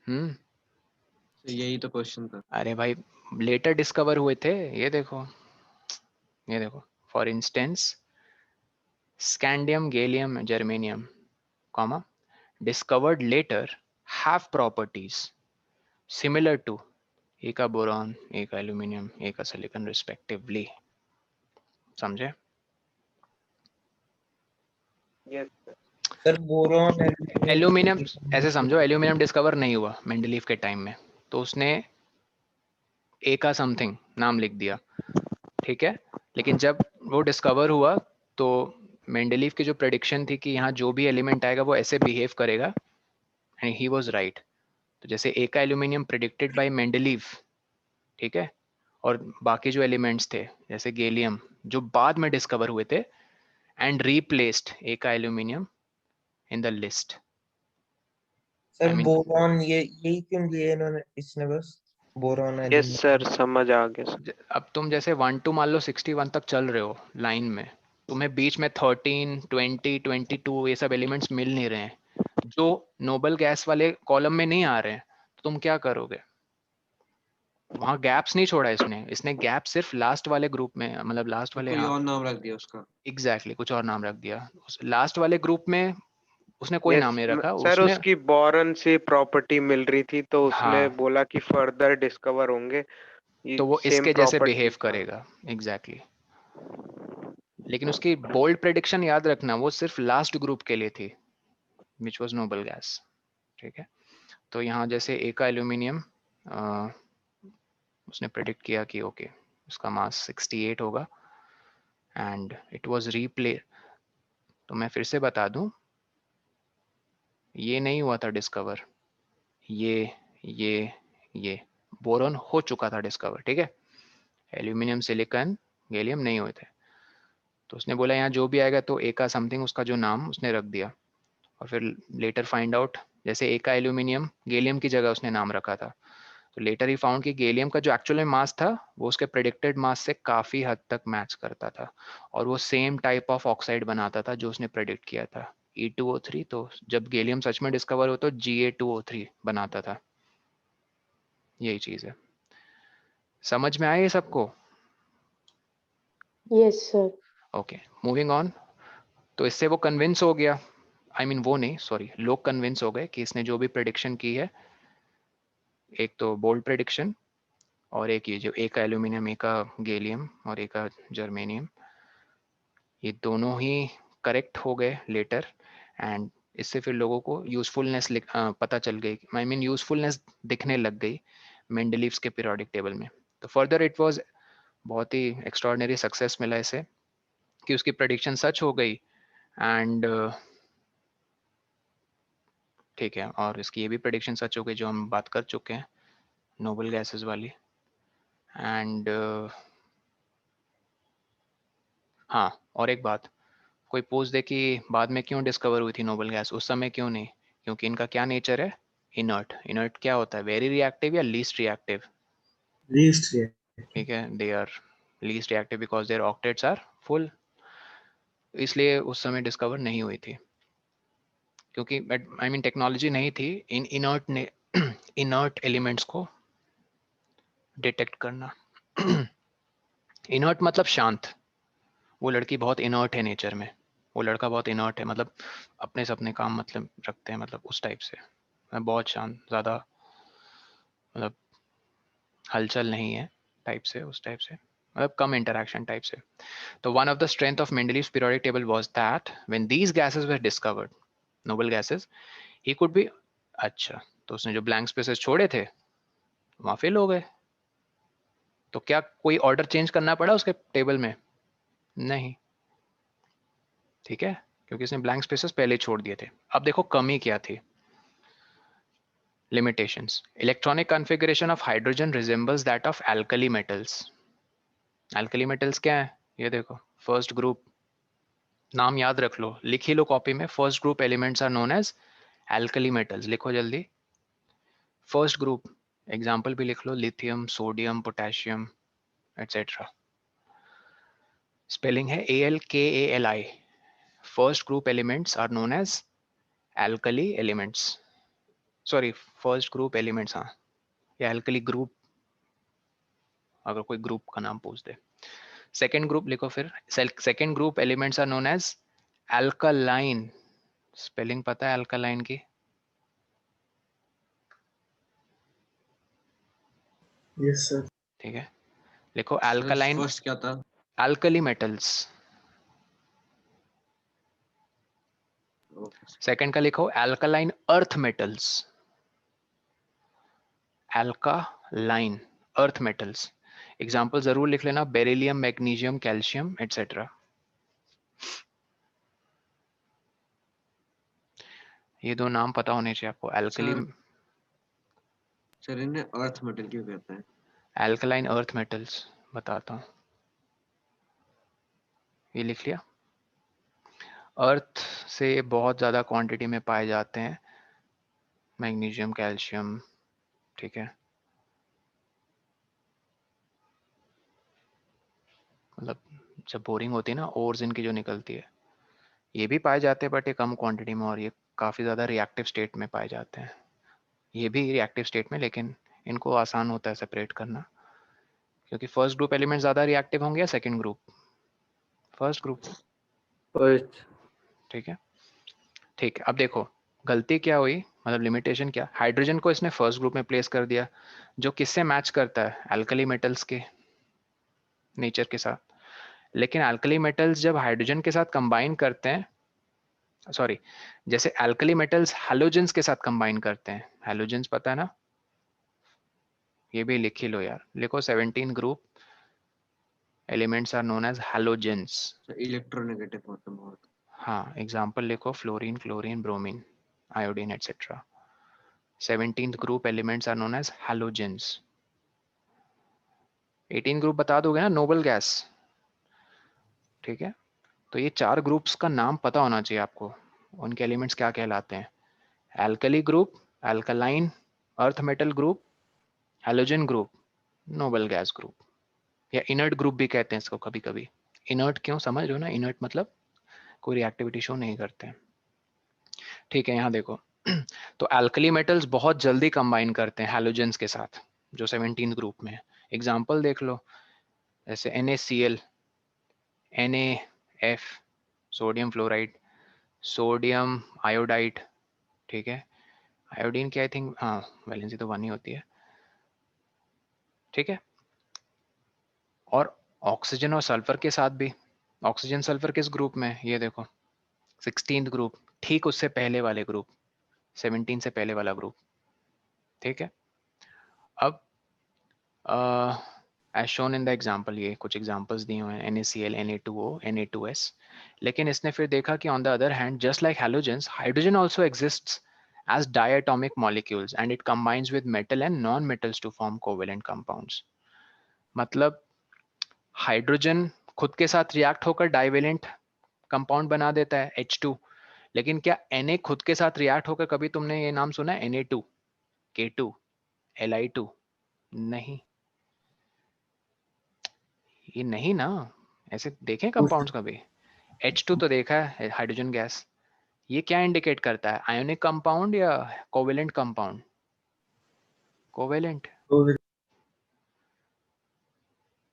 तो यही तो क्वेश्चन था। अरे भाई, लेटर डिस्कवर हुए थे, ये देखो, ये देखो, for instance scandium, gallium, germanium, comma, discovered later have properties similar to एका बोरॉन, एका एल्यूमिनियम, एका सिलिकॉन रिस्पेक्टिवली। समझे? यस सर बोरॉन एल्यूमिनियम ऐसे समझो, एल्यूमिनियम डिस्कवर नहीं हुआ मेंडलीफ के टाइम में, तो उसने एका समथिंग नाम लिख दिया, ठीक है। लेकिन जब वो डिस्कवर हुआ तो मेंडलीफ की जो प्रेडिक्शन थी कि यहाँ जो भी एलिमेंट आएगा वो ऐसे बिहेव करेगा, एंड ही वाज राइट। तो जैसे एका एल्यूमिनियम प्रेडिक्टेड बाय मेंडलीफ, ठीक है, और बाकी जो एलिमेंट्स थे जैसे गैलियम जो बाद में डिस्कवर हुए थे, एंड रीप्लेस्ड एका aluminium in the list. Sir I mean, boron ये यही क्यों लिए इन्होंने, इसने बस बोरॉन यस सर, एल्यूमिनियम। समझ आ गया सर। अब तुम जैसे 1 to मान लो 61 तक चल रहे हो लाइन में, तुम्हें बीच में 13, 20, 22 ये सब एलिमेंट्स मिल नहीं रहे हैं, जो नोबल गैस वाले कॉलम में नहीं आ रहे हैं, तो तुम क्या करोगे? वहां गैप्स नहीं छोड़ा इसने, इसने गैप सिर्फ लास्ट वाले ग्रुप में, मतलब लास्ट वाले, कोई हाँ और नाम रख दिया उसका। एग्जैक्टली, कुछ और नाम रख दिया। लास्ट वाले ग्रुप में उसने कोई नाम यस नहीं रखा सर, उसने, उसकी बोरॉन से प्रॉपर्टी मिल रही थी तो उसने हाँ, बोला कि फर्दर डिस्कवर होंगे, ये तो वो सेम इसके जैसे प्रॉपर्टीज बिहेव था। करेगा, एग्जैक्टली लेकिन उसकी बोल्ड प्रेडिक्शन याद रखना, वो सिर्फ लास्ट ग्रुप के लिए थी, विच वाज नोबल गैस, ठीक है। तो यहाँ जैसे एका एल्यूमिनियम उसने प्रेडिक्ट किया कि ओके उसका मास 68 होगा, एंड इट वाज रीप्ले, तो मैं फिर से बता दूं, ये नहीं हुआ था डिस्कवर, ये बोरॉन हो चुका था डिस्कवर, ठीक है। एल्यूमिनियम, सिलिकॉन, गैलियम नहीं हुए थे। तो उसने बोला यहाँ जो भी आएगा तो एका समथिंग, उसका जो नाम उसने रख दिया, और फिर लेटर फाइंड आउट, जैसे एका एल्यूमिनियम गैलियम की जगह उसने नाम रखा था, तो लेटर ही फाउंड कि गैलियम का जो एक्चुअल में मास था वो उसके प्रेडिक्टेड मास से काफ़ी हद तक मैच करता था, और वो सेम टाइप ऑफ ऑक्साइड बनाता था जो उसने प्रेडिक्ट किया था, E2O3। तो जब गैलियम सच में डिस्कवर हो तो Ga2O3 बनाता था, यही चीज़ है। समझ में आया ये सबको? Yes, sir. Okay, moving on. तो इससे वो कन्विंस हो गया, आई मीन वो नहीं, सॉरी, लोग कन्विंस हो गए कि इसने जो भी प्रेडिक्शन की है, एक तो बोल्ड प्रेडिक्शन और एक ये जो एका एल्यूमिनियम, एका गैलियम और एका जर्मेनियम, ये दोनों ही करेक्ट हो गए लेटर, एंड इससे फिर लोगों को यूजफुलनेस पता चल गई, आई मीन यूजफुलनेस दिखने लग गई मेंडलीव्स के पीरियोडिक टेबल में। तो फर्दर इट वाज बहुत ही एक्स्ट्रॉर्डिनरी सक्सेस मिला इसे कि उसकी प्रेडिक्शन सच हो गई, एंड ठीक है, और इसकी ये भी प्रेडिक्शन सच हो गई जो हम बात कर चुके हैं, नोबल गैसेस वाली। एंड हाँ, और एक बात, कोई पूछ दे कि बाद में क्यों डिस्कवर हुई थी नोबल गैस, उस समय क्यों नहीं? क्योंकि इनका क्या नेचर है? इनर्ट। इनर्ट क्या होता है? वेरी रिएक्टिव या लीस्ट रिएक्टिव? लीस्ट है। ठीक है, they are least reactive because their octets are full, इसलिए उस समय डिस्कवर नहीं हुई थी, क्योंकि आई मीन टेक्नोलॉजी नहीं थी इन इनर्ट ने इनर्ट एलिमेंट्स को डिटेक्ट करना। इनर्ट मतलब शांत, वो लड़की बहुत इनर्ट है नेचर में, वो लड़का बहुत इनर्ट है, मतलब अपने से अपने काम मतलब रखते हैं, मतलब उस टाइप से, बहुत शांत, ज़्यादा मतलब हलचल नहीं है टाइप से, उस टाइप से। मतलब कम इंटरेक्शन टाइप से। तो one of the strength of Mendeleev's periodic table was that when these gases were discovered, noble gases, he could be, अच्छा तो उसने जो ब्लैंक स्पेसेस छोड़े थे वहां फेल हो गए। तो क्या कोई ऑर्डर चेंज करना पड़ा उसके टेबल में? नहीं, ठीक है, क्योंकि इसने ब्लैंक स्पेसेस पहले छोड़ दिए थे। अब देखो कमी क्या थी, limitations. Electronic configuration of hydrogen resembles that of alkali metals. Alkali metals क्या है? ये देखो, फर्स्ट ग्रुप, नाम याद रख लो, लिख ही लो कॉपी में, first group elements are known as alkali metals। लिखो जल्दी, फर्स्ट ग्रुप एग्जाम्पल भी लिख लो, lithium, sodium, potassium etcetera. Spelling है ALKALI। First group elements are known as alkali elements, sorry first group elements, हाँ, या alkali ग्रुप, अगर कोई ग्रुप का नाम पूछ दे। सेकेंड ग्रुप लिखो फिर, second group elements are known as alkaline. Spelling पता है अल्कालाइन की? Yes, sir. ठीक है, लिखो सर अल्कालाइन, फर्स्ट क्या था? Alkali metals. Okay sir. Second का लिखो alkaline earth metals, alkaline earth metals. Example जरूर लिख लेना, बेरिलियम, मैग्नीशियम, कैल्शियम एटसेट्रा। ये दो नाम पता होने चाहिए आपको, अल्कली, सर इन्हें अर्थ मेटल क्यों कहते हैं? अल्कालाइन अर्थ मेटल्स, बताता हूँ, ये लिख लिया। अर्थ से बहुत ज़्यादा क्वांटिटी में पाए जाते हैं मैग्नीशियम, कैल्शियम, ठीक है, मतलब जब बोरिंग होती है ना, ओर्स इनकी जो निकलती है, ये भी पाए जाते हैं बट ये कम क्वांटिटी में, और ये काफ़ी ज़्यादा रिएक्टिव स्टेट में पाए जाते हैं। ये भी रिएक्टिव स्टेट में, लेकिन इनको आसान होता है सेपरेट करना, क्योंकि फर्स्ट ग्रुप एलिमेंट ज़्यादा रिएक्टिव होंगे या second group? First group, first. ठीक है। ठीक है, अब देखो गलती क्या हुई, मतलब लिमिटेशन क्या, हाइड्रोजन को इसने फर्स्ट ग्रुप में प्लेस कर दिया, जो किससे मैच करता है, अल्कली मेटल्स के नेचर के साथ। लेकिन अल्कली मेटल्स जब हाइड्रोजन के साथ कंबाइन करते हैं, सॉरी, जैसे अल्कली मेटल्स हैलोजेंस के साथ कंबाइन करते हैं, हैलोजेंस पता है ना, ये भी लिख ही लो यार, लिखो 17 group elements are known as halogens. Sir electronegative होते हैं बहुत। हाँ, एग्जाम्पल लिखो, fluorine, chlorine, bromine, iodine etcetera. 17th group elements are known as halogens. 18 group बता दोगे ना, नोबल गैस, ठीक है। तो ये चार ग्रुप्स का नाम पता होना चाहिए आपको, उनके एलिमेंट्स क्या कहलाते हैं, alkali group, alkaline earth metal group, halogen group, noble gas group, या इनर्ट ग्रुप भी कहते हैं इसको कभी कभी। इनर्ट क्यों, समझ रहे हो ना, इनर्ट मतलब कोई रिएक्टिविटी शो नहीं करते हैं, ठीक है। यहाँ देखो तो एल्कली मेटल्स बहुत जल्दी कंबाइन करते हैं हैलोजेंस के साथ, जो 17 ग्रुप में है। एग्जाम्पल देख लो, जैसे NaCl, NaF, sodium fluoride, sodium iodide, ठीक है, आयोडीन की आई थिंक, हाँ वैलेंसी तो 1 ही होती है, ठीक है। और ऑक्सीजन और सल्फर के साथ भी, ऑक्सीजन सल्फर किस ग्रुप में है, ये देखो 16th ग्रुप, ठीक उससे पहले वाले ग्रुप, 17 से पहले वाला ग्रुप, ठीक है। अब as shown in the example, ये कुछ एग्जाम्पल्स दिए हुए हैं, NaCl, Na2O, Na2S। लेकिन इसने फिर देखा कि on the other hand, just like halogens, hydrogen also exists as diatomic molecules and it combines with metal and non-metals to form covalent compounds। मतलब हाइड्रोजन खुद के साथ रिएक्ट होकर डाइवेलेंट कंपाउंड बना देता है H2, लेकिन क्या Na खुद के साथ रिएक्ट होकर, कभी तुमने ये नाम सुना है Na2, K2, Li2? नहीं, ये नहीं ना, ऐसे देखें कंपाउंड्स कभी, H2 तो देखा है हाइड्रोजन गैस, ये क्या इंडिकेट करता है, आयोनिक कंपाउंड या कोवेलेंट कंपाउंड? कोवेलेंट। Covid.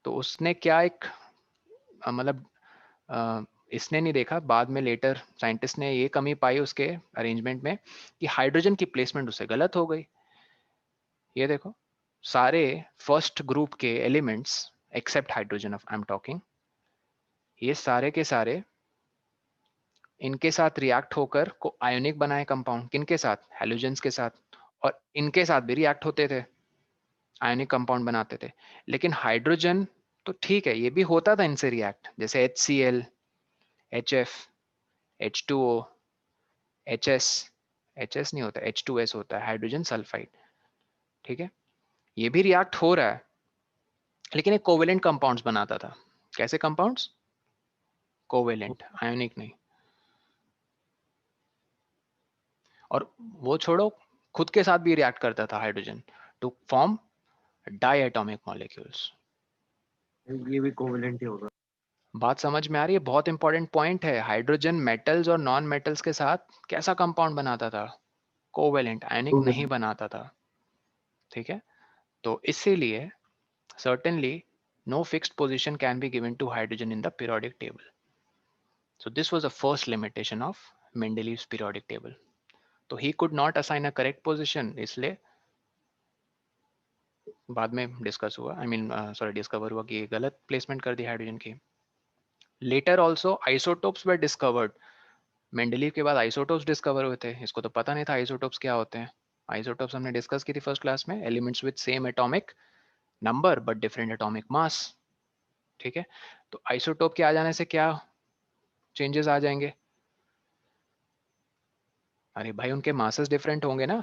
तो उसने क्या एक मतलब इसने नहीं देखा, बाद में लेटर साइंटिस्ट ने ये कमी पाई उसके अरेंजमेंट में कि हाइड्रोजन की प्लेसमेंट उससे गलत हो गई। ये देखो सारे फर्स्ट ग्रुप के elements except hydrogen of I am talking, ये सारे के सारे इनके साथ रिएक्ट होकर को आयोनिक बनाए कंपाउंड, किनके साथ, हैलोजेंस के साथ, और इनके साथ भी रिएक्ट होते थे, आयोनिक कंपाउंड बनाते थे। लेकिन हाइड्रोजन तो ठीक है, ये भी होता था इनसे रिएक्ट, जैसे HCl, HF, H2O, HS नहीं होता, H2S होता है, हाइड्रोजन सल्फाइड। ठीक है, ये भी रिएक्ट हो रहा है, लेकिन एक कोवेलेंट कंपाउंड्स बनाता था। कैसे कंपाउंड्स? कोवेलेंट, आयोनिक नहीं। और वो छोड़ो, खुद के साथ भी रिएक्ट करता था hydrogen to form diatomic molecules. ये भी कोवेलेंट ही होगा। बात समझ में आ रही है? बहुत इंपॉर्टेंट पॉइंट है। हाइड्रोजन मेटल्स और नॉन मेटल्स के साथ कैसा कंपाउंड बनाता था? कोवेलेंट, आयनिक नहीं बनाता था। ठीक है, तो इसीलिए certainly no fixed position can be given to hydrogen in the periodic table. So this was the first limitation of Mendeleev's periodic table. तो he could not assign a correct position, इसलिए बाद में डिस्कस हुआ, discover हुआ कि ये गलत placement कर दी हाइड्रोजन की। Later also isotopes were discovered. Mendeleev के बाद आइसोटोप्स डिस्कवर हुए थे, इसको तो पता नहीं था आइसोटोप्स क्या होते हैं। आइसोटोप्स हमने डिस्कस की थी फर्स्ट क्लास में, elements with same atomic number but different atomic mass. ठीक है, तो आइसोटोप के आ जाने से क्या चेंजेस आ जाएंगे? अरे भाई, उनके मासेस डिफरेंट होंगे ना,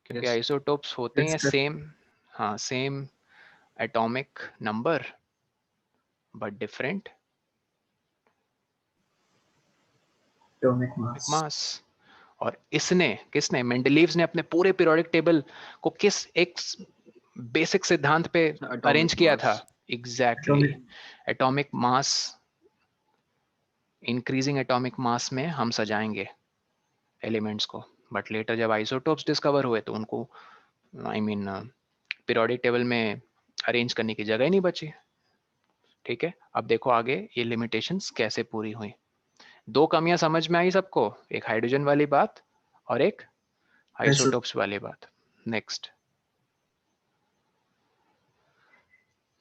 क्योंकि Yes. आइसोटोप्स होते हैं Yes, सेम, हाँ same atomic number but different atomic mass. मास। और इसने, किसने, मेंडलीव्स ने अपने पूरे पीरियोडिक टेबल को किस एक बेसिक सिद्धांत पे Atomic अरेंज किया था? mass. Exactly, Atomic. Atomic mass, increasing atomic mass में हम सजाएंगे एलिमेंट्स को। बट लेटर जब आइसोटोप्स डिस्कवर हुए तो उनको पीरियोडिक टेबल में अरेंज करने की जगह ही नहीं बची। ठीक है, अब देखो आगे ये लिमिटेशंस कैसे पूरी हुई। दो कमियां समझ में आई सबको, एक हाइड्रोजन वाली बात और एक आइसोटोप्स वाली बात। Next,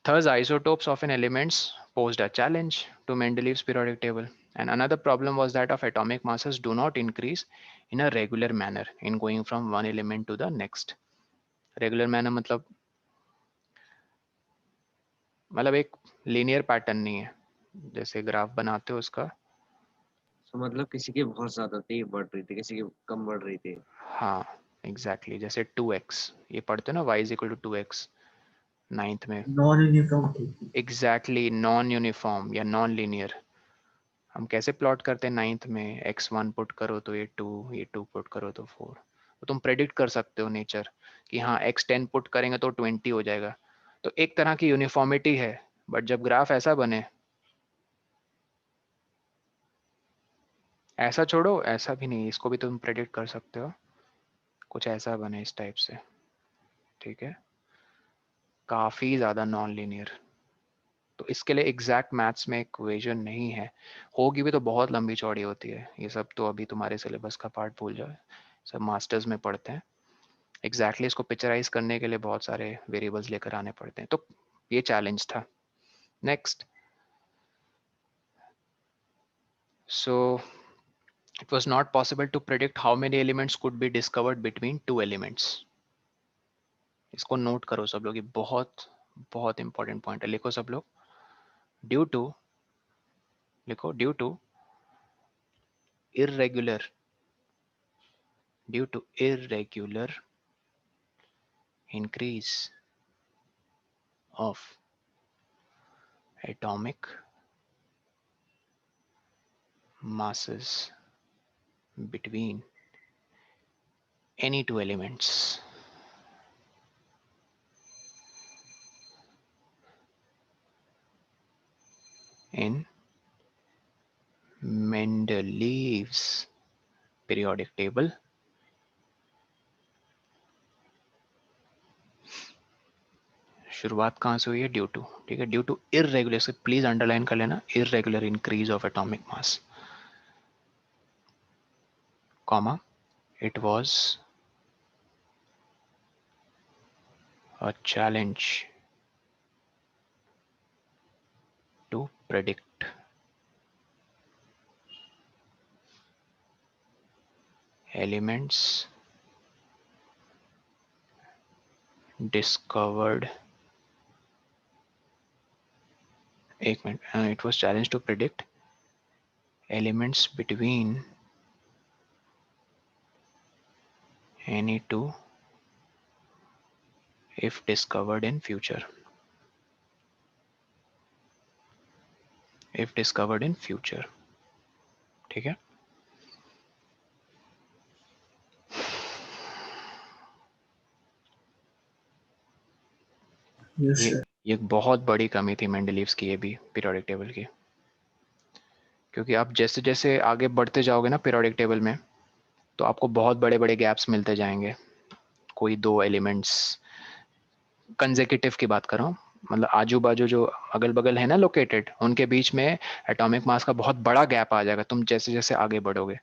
thus isotopes of an elements posed a challenge to Mendeleev's periodic table, and another problem was that of atomic masses do not increase in a regular manner in going from one element to the next. Regular manner मतलब एक linear pattern नहीं है, जैसे graph बनाते हो उसका। तो मतलब किसी की बहुत ज्यादा थी बढ़ रही थी, किसी की कम बढ़ रही थी। हाँ एग्जैक्टली, जैसे 2x ये पढ़ते हो ना, y is equal to 2x ninth में। Non-uniform थी. एग्जैक्टली, नॉन यूनिफॉर्म या नॉन लीनियर। हम कैसे प्लॉट करते हैं नाइन्थ में, x1 पुट करो तो ये 2, ये 2 पुट करो तो 4। तो तुम प्रेडिक्ट कर सकते हो नेचर कि हाँ x10 पुट करेंगे तो 20 हो जाएगा। तो एक तरह की यूनिफॉर्मिटी है, बट जब ग्राफ ऐसा बने, ऐसा छोड़ो, ऐसा भी नहीं, इसको भी तुम प्रेडिक्ट कर सकते हो, कुछ ऐसा बने इस टाइप से। ठीक है, काफी ज्यादा नॉन लीनियर। तो इसके लिए एग्जैक्ट मैथ्स में इक्वेशन नहीं है, होगी भी तो बहुत लंबी चौड़ी होती है। ये सब तो अभी तुम्हारे सिलेबस का पार्ट भूल जाओ, सब मास्टर्स में पढ़ते हैं। एग्जैक्टली इसको पिक्चराइज करने के लिए बहुत सारे वेरिएबल्स लेकर आने पड़ते हैं, तो ये चैलेंज था। Next, so it was not possible to predict how many elements could be discovered between two elements. इसको नोट करो सब लोग, ये बहुत बहुत इंपॉर्टेंट पॉइंट है, लिखो सब लोग। ड्यू टू, लिखो, due to irregular, due to irregular increase of atomic masses between any two elements, in Mendeleev's periodic table, शुरुआत कहाँ से हुई है? Due to. ठीक है, ड्यू टू इरेगुलर, से प्लीज अंडरलाइन कर लेना, irregular increase of atomic mass, comma, it was a challenge predict elements discovered. एक minute, it was challenged to predict elements between any two if discovered in future. If discovered in future, ठीक है. Yes, ये sir. ये एक बहुत बड़ी कमी थी मेंडलीव्स की, ये भी पीरियोडिक टेबल की, क्योंकि आप जैसे जैसे आगे बढ़ते जाओगे ना पीरियोडिक टेबल में, तो आपको बहुत बड़े बड़े गैप्स मिलते जाएंगे. कोई दो एलिमेंट्स कंसेक्यूटिव की बात कर रहा हूँ, मतलब आजू बाजू जो अगल बगल है ना लोकेटेड, उनके बीच में एटॉमिक मास का बहुत बड़ा गैप आ जाएगा तुम जैसे जैसे आगे बढ़ोगे.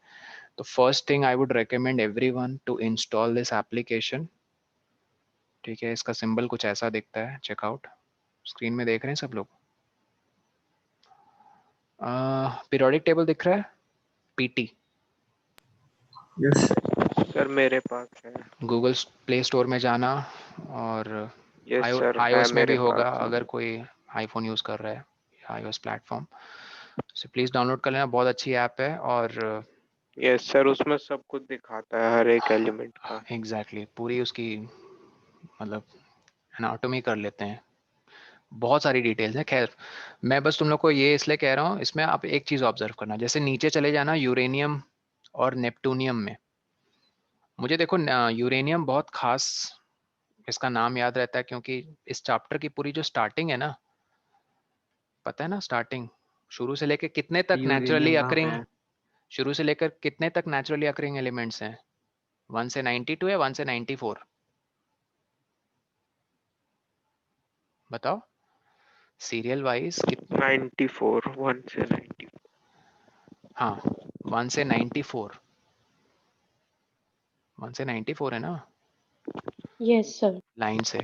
तो first thing I would recommend everyone to install this application. ठीक है, इसका सिंबल कुछ ऐसा दिखता है, चेकआउट. स्क्रीन में देख रहे हैं सब लोग? पीरियोडिक टेबल दिख रहा है, पीटी. Yes, sir. सर मेरे पास है. गूगल प्ले स्टोर में जाना, और यस सर, है iOS में भी मेरे होगा पास. अगर कोई आईफोन यूज़ कर रहा है, iOS प्लेटफॉर्म से प्लीज़ डाउनलोड कर लेना. बहुत अच्छी ऐप है. और यस सर, उसमें सब कुछ दिखाता है हर एक एलिमेंट का. एग्जैक्टली पूरी उसकी मतलब एनाटॉमी कर लेते हैं, बहुत सारी डिटेल्स हैं. खैर, मैं बस तुम लोग को ये इसलिए कह रहा हूँ, इसमें आप एक चीज़ ऑब्जर्व करना, जैसे नीचे चले जाना यूरेनियम और नेपटूनियम में. मुझे देखो यूरेनियम बहुत खास इसका नाम याद रहता है, क्योंकि इस चैप्टर की पूरी जो स्टार्टिंग है ना, पता है ना, स्टार्टिंग शुरू से लेकर कितने तक नेचुरली यूरेनियम कहाँ पे अकरिंग, है? शुरू से लेकर कितने तक नेचुरली अकरिंग एलिमेंट्स हैं? 1 से 92 या 1 से 94? बताओ सीरियल वाइज 94, 1 से 90. हाँ, 1 से 94, 1 से 94 है ना Yes, sir. लाइन से.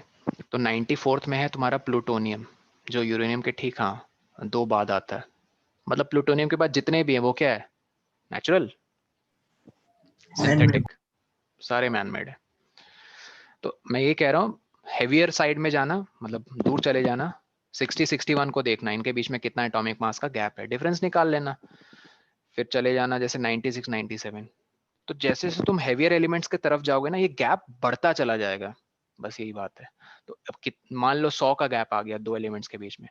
तो 94th में है तुम्हारा प्लूटोनियम, जो यूरेनियम के ठीक हाँ दो बाद आता है. मतलब प्लूटोनियम के बाद जितने भी हैं वो क्या है? Natural, Man-made. सिंथेटिक, सारे मैन मेड है. तो मैं ये कह रहा हूँ हेवियर साइड में जाना, मतलब दूर चले जाना, 60-61 को देखना, इनके बीच में कितना एटॉमिक मास का गैप है, डिफरेंस निकाल लेना. फिर चले जाना जैसे 96-97. तो जैसे जैसे तुम हेवियर एलिमेंट्स की तरफ जाओगे ना, ये गैप बढ़ता चला जाएगा, बस यही बात है. तो अब मान लो 100 का गैप आ गया दो एलिमेंट्स के बीच में.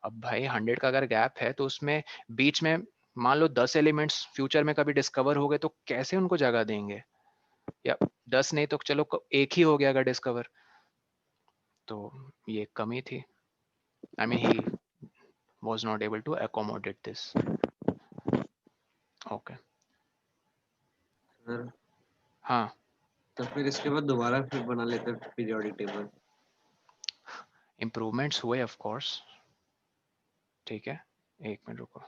अब भाई 100 का अगर गैप है, तो उसमें बीच में मान लो 10 एलिमेंट्स फ्यूचर में कभी डिस्कवर हो गए, तो कैसे उनको जगह देंगे? या 10 नहीं तो चलो एक ही हो गया अगर डिस्कवर, तो ये कमी थी. I mean he was not able to accommodate this. Okay. Sir, हाँ, तो फिर इसके बाद दोबारा फिर बना लेते पीरियोडिक टेबल. इम्प्रूवमेंट्स हुए ऑफ कोर्स. ठीक है, एक मिनट रुको.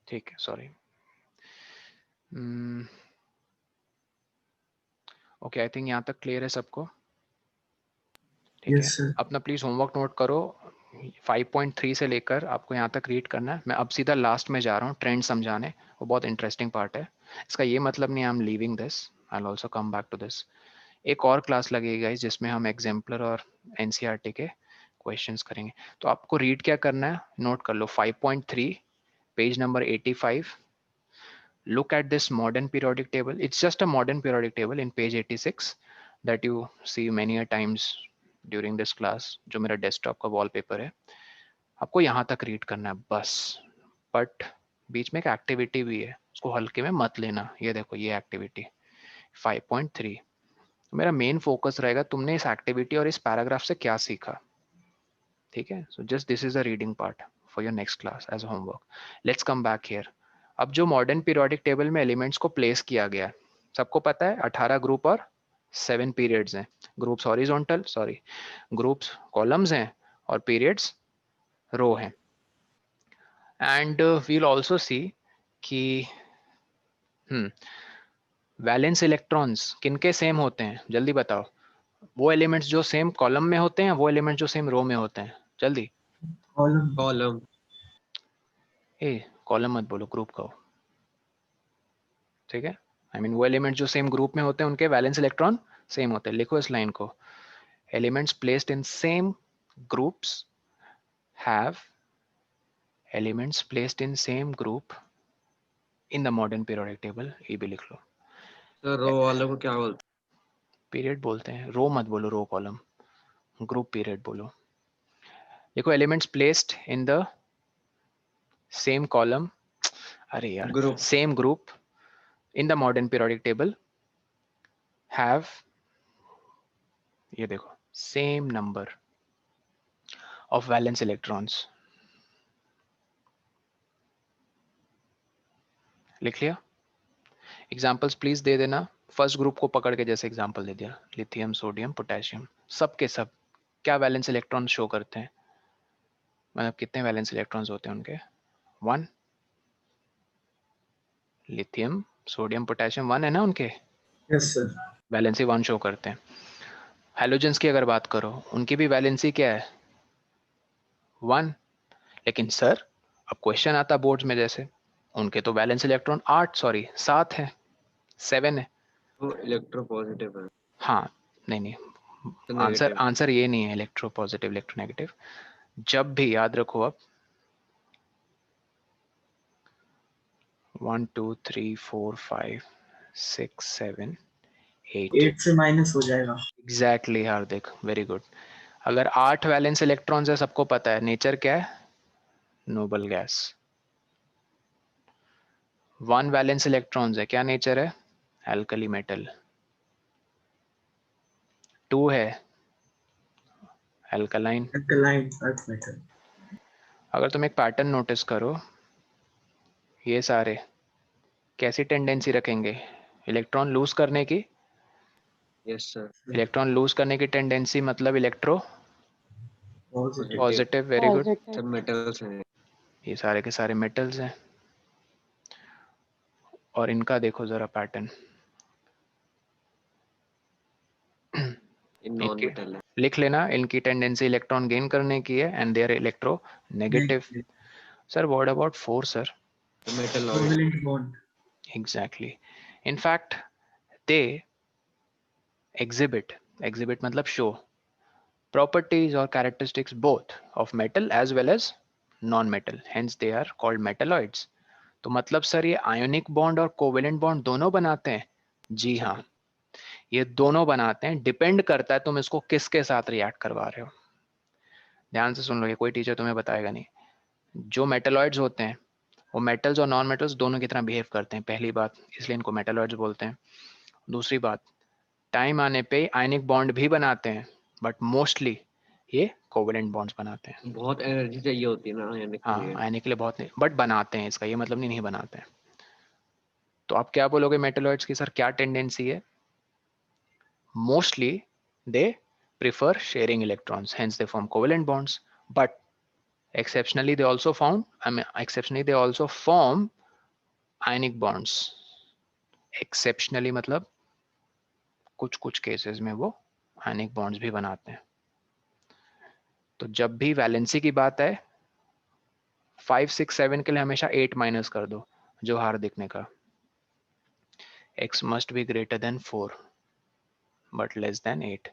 ठीक है, सॉरी. ओके, आई थिंक यहाँ तक क्लियर है सबको. ठीक Yes, है, sir. अपना प्लीज होमवर्क नोट करो. 5.3 से लेकर आपको यहाँ तक रीड करना है. मैं अब सीधा लास्ट में जा रहा हूँ ट्रेंड समझाने, वो बहुत इंटरेस्टिंग पार्ट है. इसका ये मतलब नहीं I am leaving this, I will also come back to this. एक और क्लास लगेगी गाइस, जिसमें हम एग्जाम्पलर और एनसीईआरटी के क्वेश्चंस करेंगे. तो आपको रीड क्या करना है, नोट कर लो. 5.3 page number 85. Look at this modern periodic table. It's just a modern periodic table in page 86 that you see many a times during this class, जो मेरा डेस्कटॉप का वॉलपेपर है. आपको यहाँ तक रीड करना है बस. बट बीच में एक एक्टिविटी भी है, उसको हल्के में मत लेना. ये देखो, ये एक्टिविटी 5.3. मेरा मेन फोकस रहेगा तुमने इस एक्टिविटी और इस पैराग्राफ से क्या सीखा. ठीक है, so just this is a reading part for your next class as homework. Let's come back here. अब जो मॉडर्न पीरियोडिक टेबल में एलिमेंट्स को प्लेस किया गया, सबको पता है 18 ग्रुप और 7 पीरियड्स हैं, groups horizontal sorry groups columns हैं और पीरियड्स रो हैं। एंड वील ऑल्सो सी कि वैलेंस इलेक्ट्रॉन्स किनके सेम होते हैं, जल्दी बताओ। वो एलिमेंट्स जो सेम कॉलम में होते हैं, वो एलिमेंट्स जो सेम रो में होते हैं, जल्दी। कॉलम कॉलम ए कॉलम मत बोलो, ग्रुप कहो, ठीक है। आई मीन वो एलिमेंट जो सेम ग्रुप में होते हैं उनके वैलेंस इलेक्ट्रॉन सेम होते हैं। लिखो इस लाइन को, elements placed in same groups have elements placed in same group in the modern periodic table, ये भी लिख लो। सर रो वालों को क्या बोलते पीरियड बोलते हैं, रो मत बोलो, रो कॉलम, ग्रुप पीरियड बोलो। देखो elements placed in the same column, अरे यार group same group in the modern periodic table have, ये देखो same number of valence electrons, लिख लिया। एग्जाम्पल्स प्लीज दे देना, फर्स्ट ग्रुप को पकड़ के जैसे एग्जाम्पल दे दिया, लिथियम सोडियम पोटेशियम, सब के सब क्या वैलेंस इलेक्ट्रॉन शो करते हैं, मतलब कितने वैलेंस इलेक्ट्रॉन्स होते हैं उनके, 1। लिथियम सोडियम पोटेशियम 1 है ना उनके, यस सर वैलेंसी 1 शो करते हैं। हैलोजेंस की अगर बात करो, उनकी भी वैलेंसी क्या है, 1। लेकिन सर अब क्वेश्चन आता बोर्ड्स में जैसे, उनके तो वैलेंस इलेक्ट्रॉन 7 है, 7 है। तो इलेक्ट्रो पॉजिटिव है हाँ नहीं नहीं, तो आंसर नेगेटिव। आंसर ये नहीं है इलेक्ट्रो पॉजिटिव इलेक्ट्रो नेगेटिव। जब भी याद रखो अब 1 2 3 4 5 6 7 8 8 से माइनस हो जाएगा। एग्जैक्टली हार्दिक, वेरी गुड। अगर 8 वैलेंस इलेक्ट्रॉन्स है, सबको पता है नेचर क्या है, नोबल गैस। 1 वैलेंस इलेक्ट्रॉन्स है, क्या नेचर है, एल्कली मेटल। 2 है एल्कलाइन। Alkaline earth metal. अगर तुम एक पैटर्न नोटिस करो, ये सारे कैसी टेंडेंसी रखेंगे, इलेक्ट्रॉन लूज करने की, यस सर इलेक्ट्रॉन लूज करने की टेंडेंसी मतलब electro positive positive, very good. सब Positive. मेटल्स हैं। ये सारे के सारे मेटल्स हैं। और इनका देखो जरा पैटर्न, ये नॉन इनके मेटल है। लिख लेना, इनकी टेंडेंसी इलेक्ट्रॉन गेन करने की है and they are electronegative. Negative sir what about 4 sir, तो metalloid covalent bond. Exactly, in fact they exhibit मतलब show properties or characteristics both of metal as well as non-metal, hence they are called metalloids। तो मतलब sir ये ionic bond और covalent bond दोनों बनाते हैं, जी हाँ ये दोनों बनाते हैं, डिपेंड करता है तुम इसको किसके साथ रिएक्ट करवा रहे हो। ध्यान से सुन लो, ये कोई टीचर तुम्हें बताएगा नहीं। जो मेटलॉइड्स होते हैं वो मेटल्स और नॉन मेटल्स दोनों की तरह बिहेव करते हैं, पहली बात, इसलिए इनको मेटलॉइड्स बोलते हैं। दूसरी बात, टाइम आने पे आयनिक बॉन्ड भी बनाते हैं, बट मोस्टली ये कोवेलेंट बॉन्ड्स बनाते हैं। बहुत एनर्जी चाहिए होती है ना आयनिक के हाँ लिए। आयनिक के लिए बहुत नहीं, बट बनाते हैं, इसका ये मतलब नहीं बनाते हैं। तो आप क्या बोलोगे मेटलॉइड्स की, सर क्या टेंडेंसी है, mostly they prefer sharing electrons, hence they form covalent bonds, but exceptionally they also form ionic bonds। exceptionally मतलब कुछ कुछ केसेस में वो आयनिक बॉन्ड्स भी बनाते हैं। तो जब भी वैलेंसी की बात है 5 6 7 के लिए हमेशा 8 माइनस कर दो, जो हार दिखने का, x must be greater than 4 but less than 8,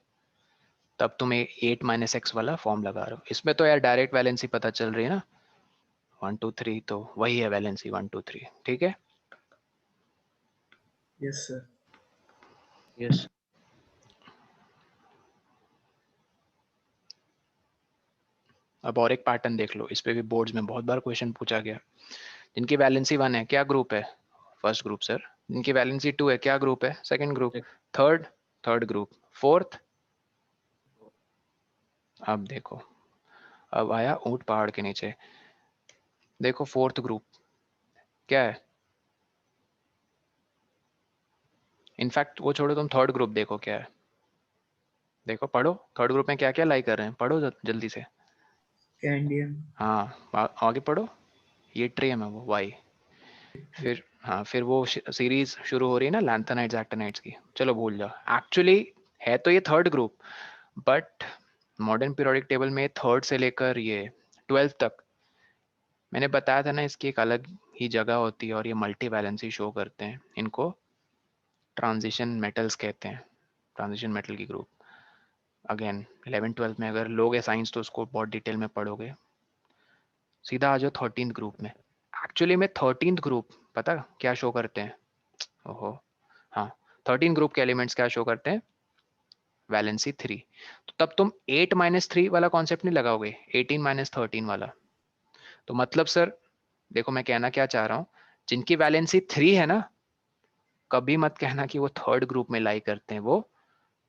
तब तुम 8 माइनस एक्स वाला फॉर्म लगा रहे हो। इसमें तो यार डायरेक्ट वैलेंसी पता चल रही है ना, 1 2 3 तो वही है वैलेंसी 1 2 3, ठीक है। Yes sir. यस अब और एक पैटर्न देख लो, इस पे भी बोर्ड्स में बहुत बार क्वेश्चन पूछा गया। जिनकी वैलेंसी 1 है क्या ग्रुप है, फर्स्ट ग्रुप सर। जिनकी वैलेंसी 2 है क्या ग्रुप है, second group. Third group, fourth. अब देखो, अब आया ऊंट पहाड़ के नीचे, देखो फोर्थ ग्रुप क्या है, इनफैक्ट वो छोड़ो, तुम थर्ड ग्रुप देखो क्या है, देखो पढ़ो थर्ड ग्रुप में क्या क्या लाई कर रहे हैं, पढ़ो जल्दी से। कैंडियम। हाँ आगे पढ़ो, ये ट्रियम है वो वाई। फिर हाँ, फिर वो सीरीज शुरू हो रही है ना लैंथेनाइड्स एक्टिनाइड्स की, चलो भूल जाओ। एक्चुअली है तो ये third group, but modern periodic table में थर्ड से लेकर ये 12 तक मैंने बताया था ना, इसकी एक अलग ही जगह होती है और ये मल्टी वैलेंसी शो करते हैं। इनको ट्रांजिशन मेटल्स कहते हैं, ट्रांजिशन मेटल की ग्रुप। अगेन 11-12 में अगर लोगे साइंस तो उसको बहुत डिटेल में पढ़ोगे। सीधा आ जाओ 13th ग्रुप में। एक्चुअली में 13th ग्रुप पता क्या शो करते हैं? ओहो हाँ, 13 ग्रुप के एलिमेंट्स क्या शो करते हैं? वैलेंसी 3। तो तब तुम 8-3 वाला कॉन्सेप्ट नहीं लगाओगे, 18-13 वाला। तो मतलब सर देखो मैं कहना क्या चाह रहा हूँ, जिनकी वैलेंसी 3 है ना, कभी मत कहना कि वो थर्ड ग्रुप में लाई करते हैं, वो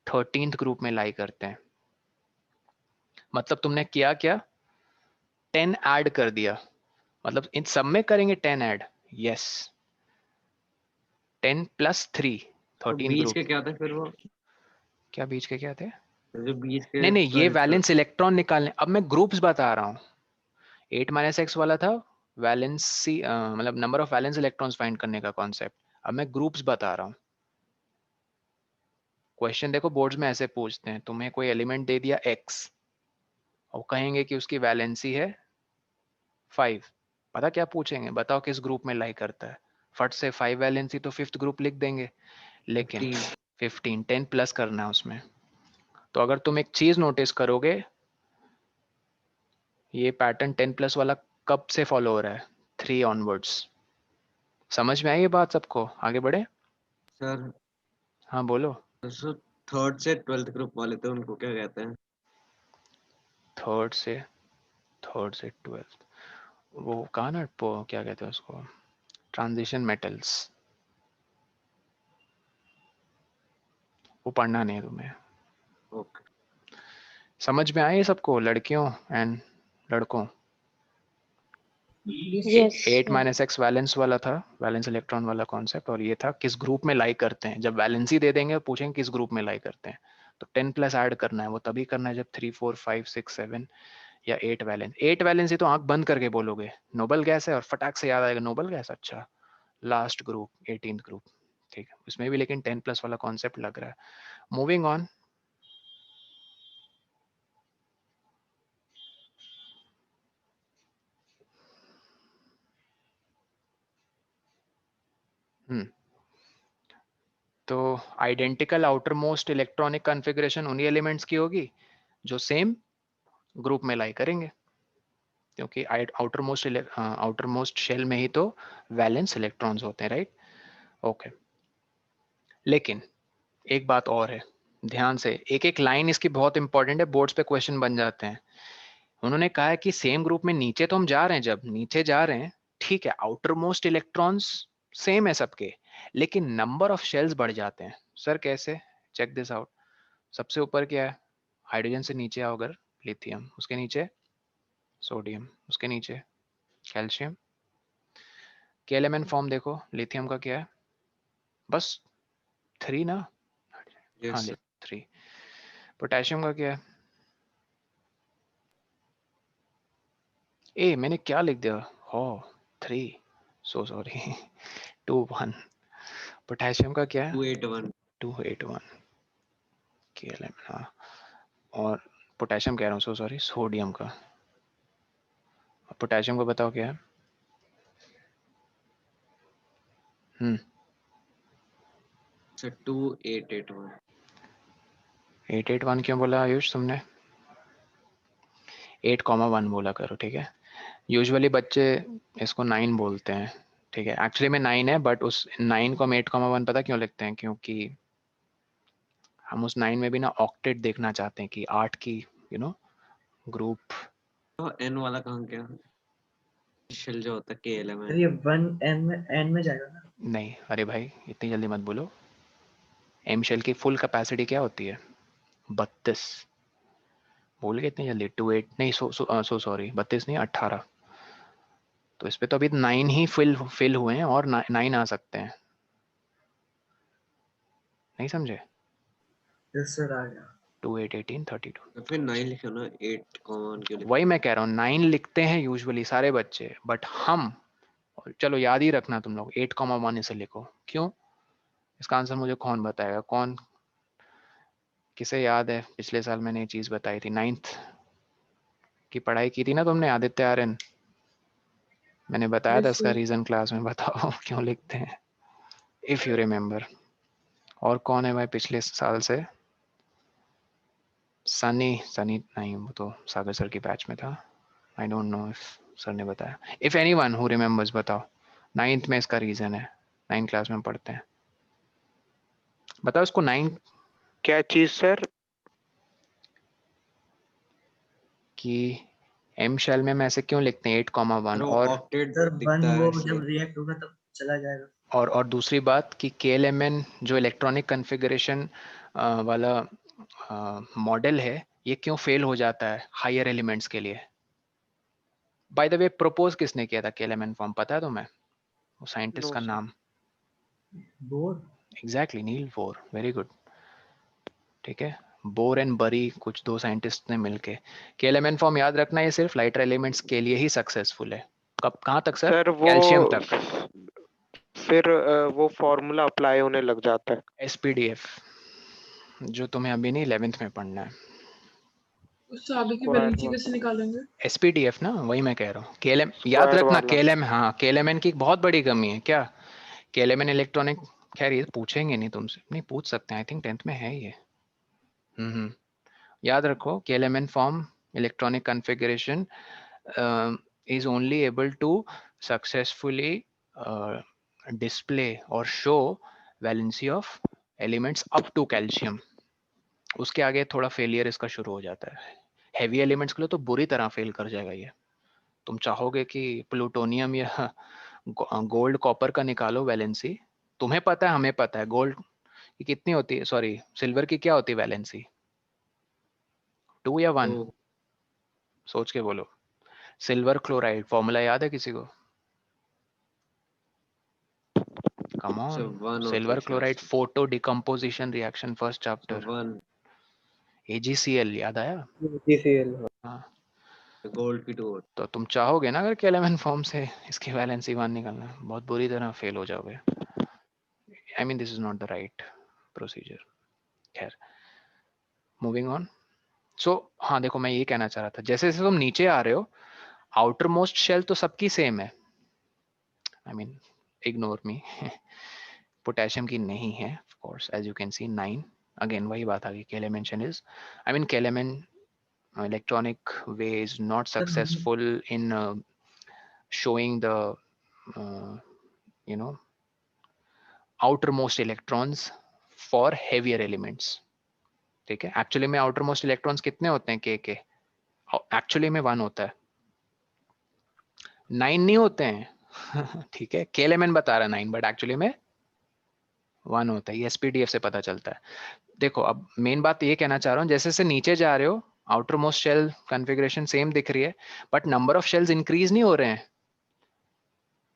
13th ग्रुप में लाई करते हैं। मतलब तुमने किया क्या, 10 ऐड कर दिया, मतलब इन सब में करेंगे 10 ऐड, यस 10 + 3 तो 13 बीच ग्रुप। के क्या था फिर वो, क्या बीच के क्या थे? जो बीच के नहीं नहीं, ये 12 था। वैलेंस इलेक्ट्रॉन निकालने, अब मैं ग्रुप्स बता रहा हूँ। 8-x वाला था वैलेंसी, मतलब number of valence electrons find करने का कॉन्सेप्ट। अब मैं ग्रुप्स बता रहा हूँ। क्वेश्चन देखो बोर्ड्स में ऐसे पूछते हैं, तुम्हें कोई एलिमेंट दे दिया x और कहेंगे कि उसकी वैलेंसी है 5, पता क्या पूछेंगे, बताओ किस ग्रुप में लाई करता है? फट से 5 वैलेंसी तो 5th ग्रुप लिख देंगे, लेकिन 15 10 प्लस करना है उसमें। तो अगर तुम एक चीज नोटिस करोगे, ये पैटर्न 10+ वाला कब से फॉलो हो रहा है? 3 ऑनवर्ड्स। समझ में आई ये बात सबको? आगे बढ़े। सर हाँ बोलो। सर थर्ड से 12th ग्रुप वाले थे, उनको क्या कहते हैं? थर्ड से 12th, वो कहा ना क्या कहते हैं उसको, ट्रांजिशन मेटल्स। वो पढ़ना नहीं है तुम्हें। ओके। समझ में आए सबको, लड़कियों एंड लड़कों? Yes, 8-x वैलेंस वाला था, वैलेंस इलेक्ट्रॉन वाला कॉन्सेप्ट, और ये था किस ग्रुप में लाई करते हैं। जब वैलेंसी दे देंगे पूछेंगे किस ग्रुप में लाई करते हैं, तो 10+ ऐड करना है। वो तभी करना है जब 3 4 5 6 7 या 8 वैलेंस। 8 वैलेंसी तो आंख बंद करके बोलोगे नोबल गैस है, और फटाक से याद आएगा नोबल गैस, अच्छा लास्ट ग्रुप 18th ग्रुप, ठीक है उसमें भी, लेकिन 10+ वाला कॉन्सेप्ट लग रहा है। Moving on. तो identical outermost electronic configuration उन्हीं एलिमेंट्स की होगी जो सेम ग्रुप में लाई करेंगे, क्योंकि आउटर मोस्ट शेल में ही तो वैलेंस इलेक्ट्रॉन्स होते हैं, राइट? ओके। लेकिन एक बात और है, ध्यान से, एक एक लाइन इसकी बहुत इंपॉर्टेंट है, बोर्ड्स पे क्वेश्चन बन जाते हैं। उन्होंने कहा है कि सेम ग्रुप में नीचे तो हम जा रहे हैं, जब नीचे जा रहे हैं ठीक है, आउटर मोस्ट इलेक्ट्रॉन्स सेम है सबके, लेकिन नंबर ऑफ शेल्स बढ़ जाते हैं। सर कैसे? Check this out. सबसे ऊपर क्या है? हाइड्रोजन से नीचे आओ अगर, लिथियम, उसके नीचे सोडियम, उसके नीचे कैल्शियम। KLMN फॉर्म देखो, लिथियम का क्या है? बस 3 ना? हाँ यस सर। 3। पोटेशियम का क्या है? ए मैंने क्या लिख दिया, हो 3, सो सॉरी 2 1। पोटेशियम का क्या है? 281। 281 KLMN, हाँ। और पोटेशियम कह रहा हूँ, सो सॉरी, सोडियम का। पोटेशियम का बताओ क्या है? सर 2881। 881 क्यों बोला आयुष तुमने? 8,1 बोला करो, ठीक है? यूजुअली बच्चे इसको 9 बोलते हैं, ठीक है? एक्चुअली में 9 है, बट उस 9 को हम 8,1 पता क्यों लिखते हैं? क्योंकि हम उस 9 में भी ना ऑक्टेट देखना चाहते हैं कि 8 की ग्रुप। तो एन वाला कहाँ क्या शेल जो होता है KLM अरे ये 1 n में जाएगा ना? नहीं अरे भाई इतनी जल्दी मत बोलो। एम शेल की फुल कैपेसिटी क्या होती है? 32। भूल गए इतनी जल्दी? 28 नहीं, सो सॉरी 32 नहीं, 18। तो इस पे तो अभी 9 ही फिल हुए हैं, और 9 आ सकते हैं। नहीं समझे? यस सर आ गया। 2 8 18 32 तो फिर 9 लिखो ना, 8 1 क्यों लिखो? वही मैं कह रहा हूँ, 9 लिखते हैं यूजुअली सारे बच्चे, बट हम, चलो याद ही रखना तुम लोग 8,1 इसे लिखो। क्यों? इसका आंसर मुझे कौन बताएगा? कौन, किसे याद है पिछले साल मैंने ये चीज बताई थी? 9th की पढ़ाई की थी ना तुमने, आदित्य आर्यन? मैंने बताया था Yes, इसका sir. रीजन क्लास में। बताओ क्यों लिखते हैं, इफ यू रिमेम्बर। और कौन है भाई पिछले साल से? सनी, सनी नहीं, वो तो सागर सर की बैच में था। I don't know if sir ने बताया। इफ एनीवन हु रिमेम्बर्स बताओ। 9th में इसका रीजन है, 9th क्लास में पढ़ते हैं। बताओ इसको 9 क्या चीज सर? की एम शेल में हम ऐसे क्यों लिखते हैं 8,1? वो और ऑक्टेट सर 1 दिखता है वो इसलिए। जब रिएक्ट होगा तब चला जाएगा। और दूसरी बात कि KLMN जो इलेक्ट्रॉनिक कॉन्फ़िगरेशन वाला मॉडल है, ये क्यों फेल हो जाता है हायर एलिमेंट्स के लिए? बाय द वे प्रपोज किसने किया था KLMN फॉर्म, पता है तुम्हें? वो साइंटिस्ट नो का सर। नाम? Bore exactly, Niels Bohr, very good. ठीक है, बोर एंड बरी, कुछ दो साइंटिस्ट ने मिलके। KLMN फॉर्म याद रखना, ये सिर्फ लाइटर एलिमेंट्स के लिए ही सक्सेसफुल है। कब, कहाँ तक सर? सर कैल्शियम तक। फिर वो फॉर्मूला अप्लाई होने लग जाता है। SPDF, जो तुम्हें अभी नहीं 11th में पढ़ना है। उससे आगे की स्क्वायर वैलेंसी कैसे वाला। निकालेंगे? SPDF ना, वही मैं कह रहा हूँ। KLM याद स्क्वायर रखना, वाला। KLM, हाँ KLMN की एक बहुत बड़ी कमी है क्या? KLMN इलेक्ट्रॉनिक, खैर ये पूछेंगे नहीं तुमसे, नहीं पूछ सकते हैं, आई थिंक 10th में है ये। याद रखो KLMN form electronic configuration is only able to successfully display or show valency of elements up to calcium। उसके आगे थोड़ा फेलियर इसका शुरू हो जाता है। हैवी एलिमेंट्स के लिए तो बुरी तरह फेल कर जाएगा ये। तुम चाहोगे कि प्लूटोनियम या गोल्ड कॉपर का निकालो वैलेंसी, तुम्हें पता है, हमें पता है गोल्ड की कितनी होती है, सॉरी सिल्वर की क्या होती है वैलेंसी? 2 या 1? तो सोच के बोलो। सिल्वर क्लोराइड फॉर्मूला याद है किसी को? कम ऑन, 1 होती है सिल्वर शायद क्लोराइड से। Photo decomposition reaction, first chapter. 1 AgCl याद आया? GCL। हाँ, गोल्ड की 2 तो तुम चाहोगे ना अगर KLMN फॉर्म से इसकी वैलेंसी 1 निकालना, बहुत बुरी तरह फेल हो जाओगे। I mean this is not the right procedure. खैर, मूविंग ऑन। सो हाँ देखो, मैं ये कहना चाह रहा था, जैसे जैसे तुम नीचे आ रहे हो, आउटर मोस्ट शेल तो सबकी सेम है। I mean ignore me, potassium की नहीं है of course, as you can see 9। Again वही बात आ गई, KLMN is, I mean KLMN electronic way is not sir successful in showing the uh, you know outermost electrons for heavier elements। ठीक है, actually में outer most electrons कितने होते हैं के एक्चुअली में 1 होता है, 9 नहीं होते हैं। ठीक है, KLMN बता रहा है 9, बट एक्चुअली में 1 होता है, ये SPDF से पता चलता है। देखो अब मेन बात ये कहना चाह रहा हूँ, जैसे जैसे नीचे जा रहे हो outer most shell configuration same दिख रही है, but number of shells increase नहीं हो रहे हैं।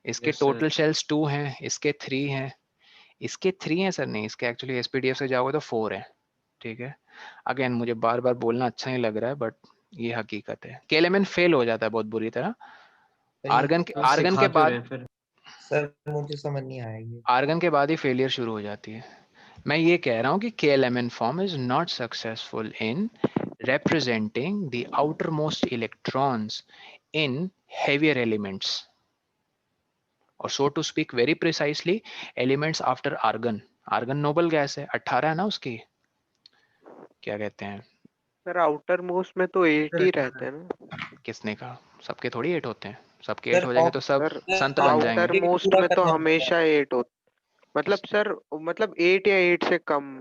इसके यस टोटल सर। शेल्स 2 हैं, इसके 3 हैं, इसके 3 हैं सर, नहीं इसके एक्चुअली SPDF से जाओगे तो 4 है। ठीक है, अगेन मुझे बार बार बोलना अच्छा नहीं लग रहा है, बट ये हकीकत है। KLMN फेल हो जाता है बहुत बुरी तरह। आर्गन तो आर्गन सिखा के क्यों रहे बाद, हैं फिर? सर मुझे समझ नहीं आया ये। आर्गन के बाद ही फेलियर शुरू हो जाती है। मैं ये कह रहा हूँ कि KLMN form is not successful in representing the outermost electrons in heavier elements, or so to speak very precisely elements after argon। argon noble gas है, 18 है ना उसकी, क्या कहते हैं? सर आउटर मोस्ट में तो 8 सर ही अच्छा रहते हैं ना। किसने कहा? सबके थोड़ी 8 होते हैं, सबके 8 सर हो जाएंगे तो सब सर संत बन आउटर जाएंगे। ऑप्टिक मोस्ट पूरा में तो करना पड़ता है। हमेशा 8 होता, मतलब सर मतलब 8 या 8 से कम,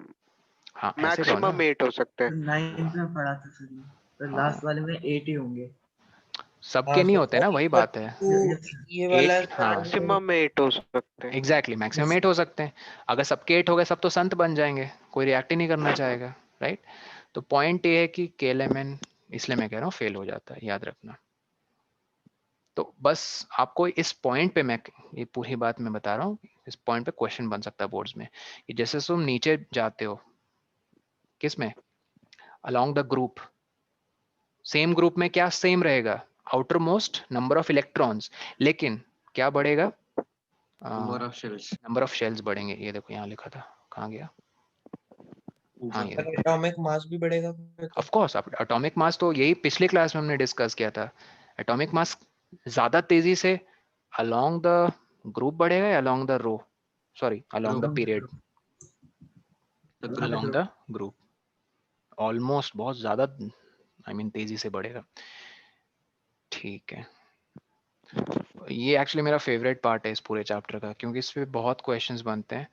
हाँ ऐसे कहो ना। मैक्सिमम 8 हो सकते हैं। तो 9th में पढ़ा था सर ये, तो हाँ, लास्ट वाले में 8 ही होंगे। सबके हाँ नहीं सर। होते ना, वही पर बात है। ये वाला 8, हाँ मैक्सिमम 8 हो सकते हैं। एग्जैक्टली, मैक्सिमम 8 हो सकते हैं। अगर सबके 8 हो गए, सब तो संत बन जाएंगे, कोई रिएक्ट ही नहीं करना चाहेगा, राइट? तो पॉइंट ये है कि KLMN, इसलिए मैं कह रहा हूँ फेल हो जाता है, याद रखना। तो बस आपको इस पॉइंट पे मैं ये पूरी बात मैं बता रहा हूँ, इस पॉइंट पे क्वेश्चन बन सकता है बोर्ड्स में कि जैसे तुम नीचे जाते हो किस में, along the group, same group में क्या सेम रहेगा, outer most number of electrons, लेकिन क्या बढ़ेगा, number of shells number of shells बढ़ेंगे। ये देखो यहाँ लिखा था, कहाँ गया, हाँ ये देखो। एटॉमिक मास भी बढ़ेगा फिर तो। ऑफ कोर्स एटॉमिक मास तो यही पिछले क्लास में हमने डिस्कस किया था, एटॉमिक मास ज्यादा तेजी से अलोंग द ग्रुप बढ़ेगा या along the row, sorry along the period, along the group, almost बहुत ज्यादा आई मीन तेजी से बढ़ेगा। ठीक है, ये एक्चुअली मेरा फेवरेट पार्ट है इस पूरे चैप्टर का, क्योंकि इस पे बहुत क्वेश्चंस बनते हैं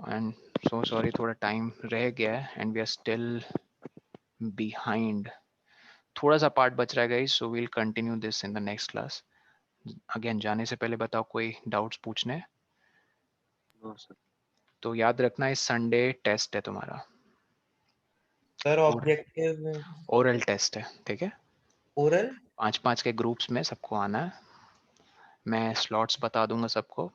एंड सो सॉरी थोड़ा टाइम रह गया है and we are still behind, थोड़ा सा पार्ट बच रहा है guys, so we will continue this in the next class. Again जाने से पहले बताओ कोई डाउट्स पूछने हैं? No sir. तो याद रखना इस संडे टेस्ट है तुम्हारा, सर ऑब्जेक्टिव ओरल टेस्ट है, ठीक है? ओरल 5-5 के ग्रुप्स में सबको आना है, मैं स्लॉट्स बता दूंगा सबको,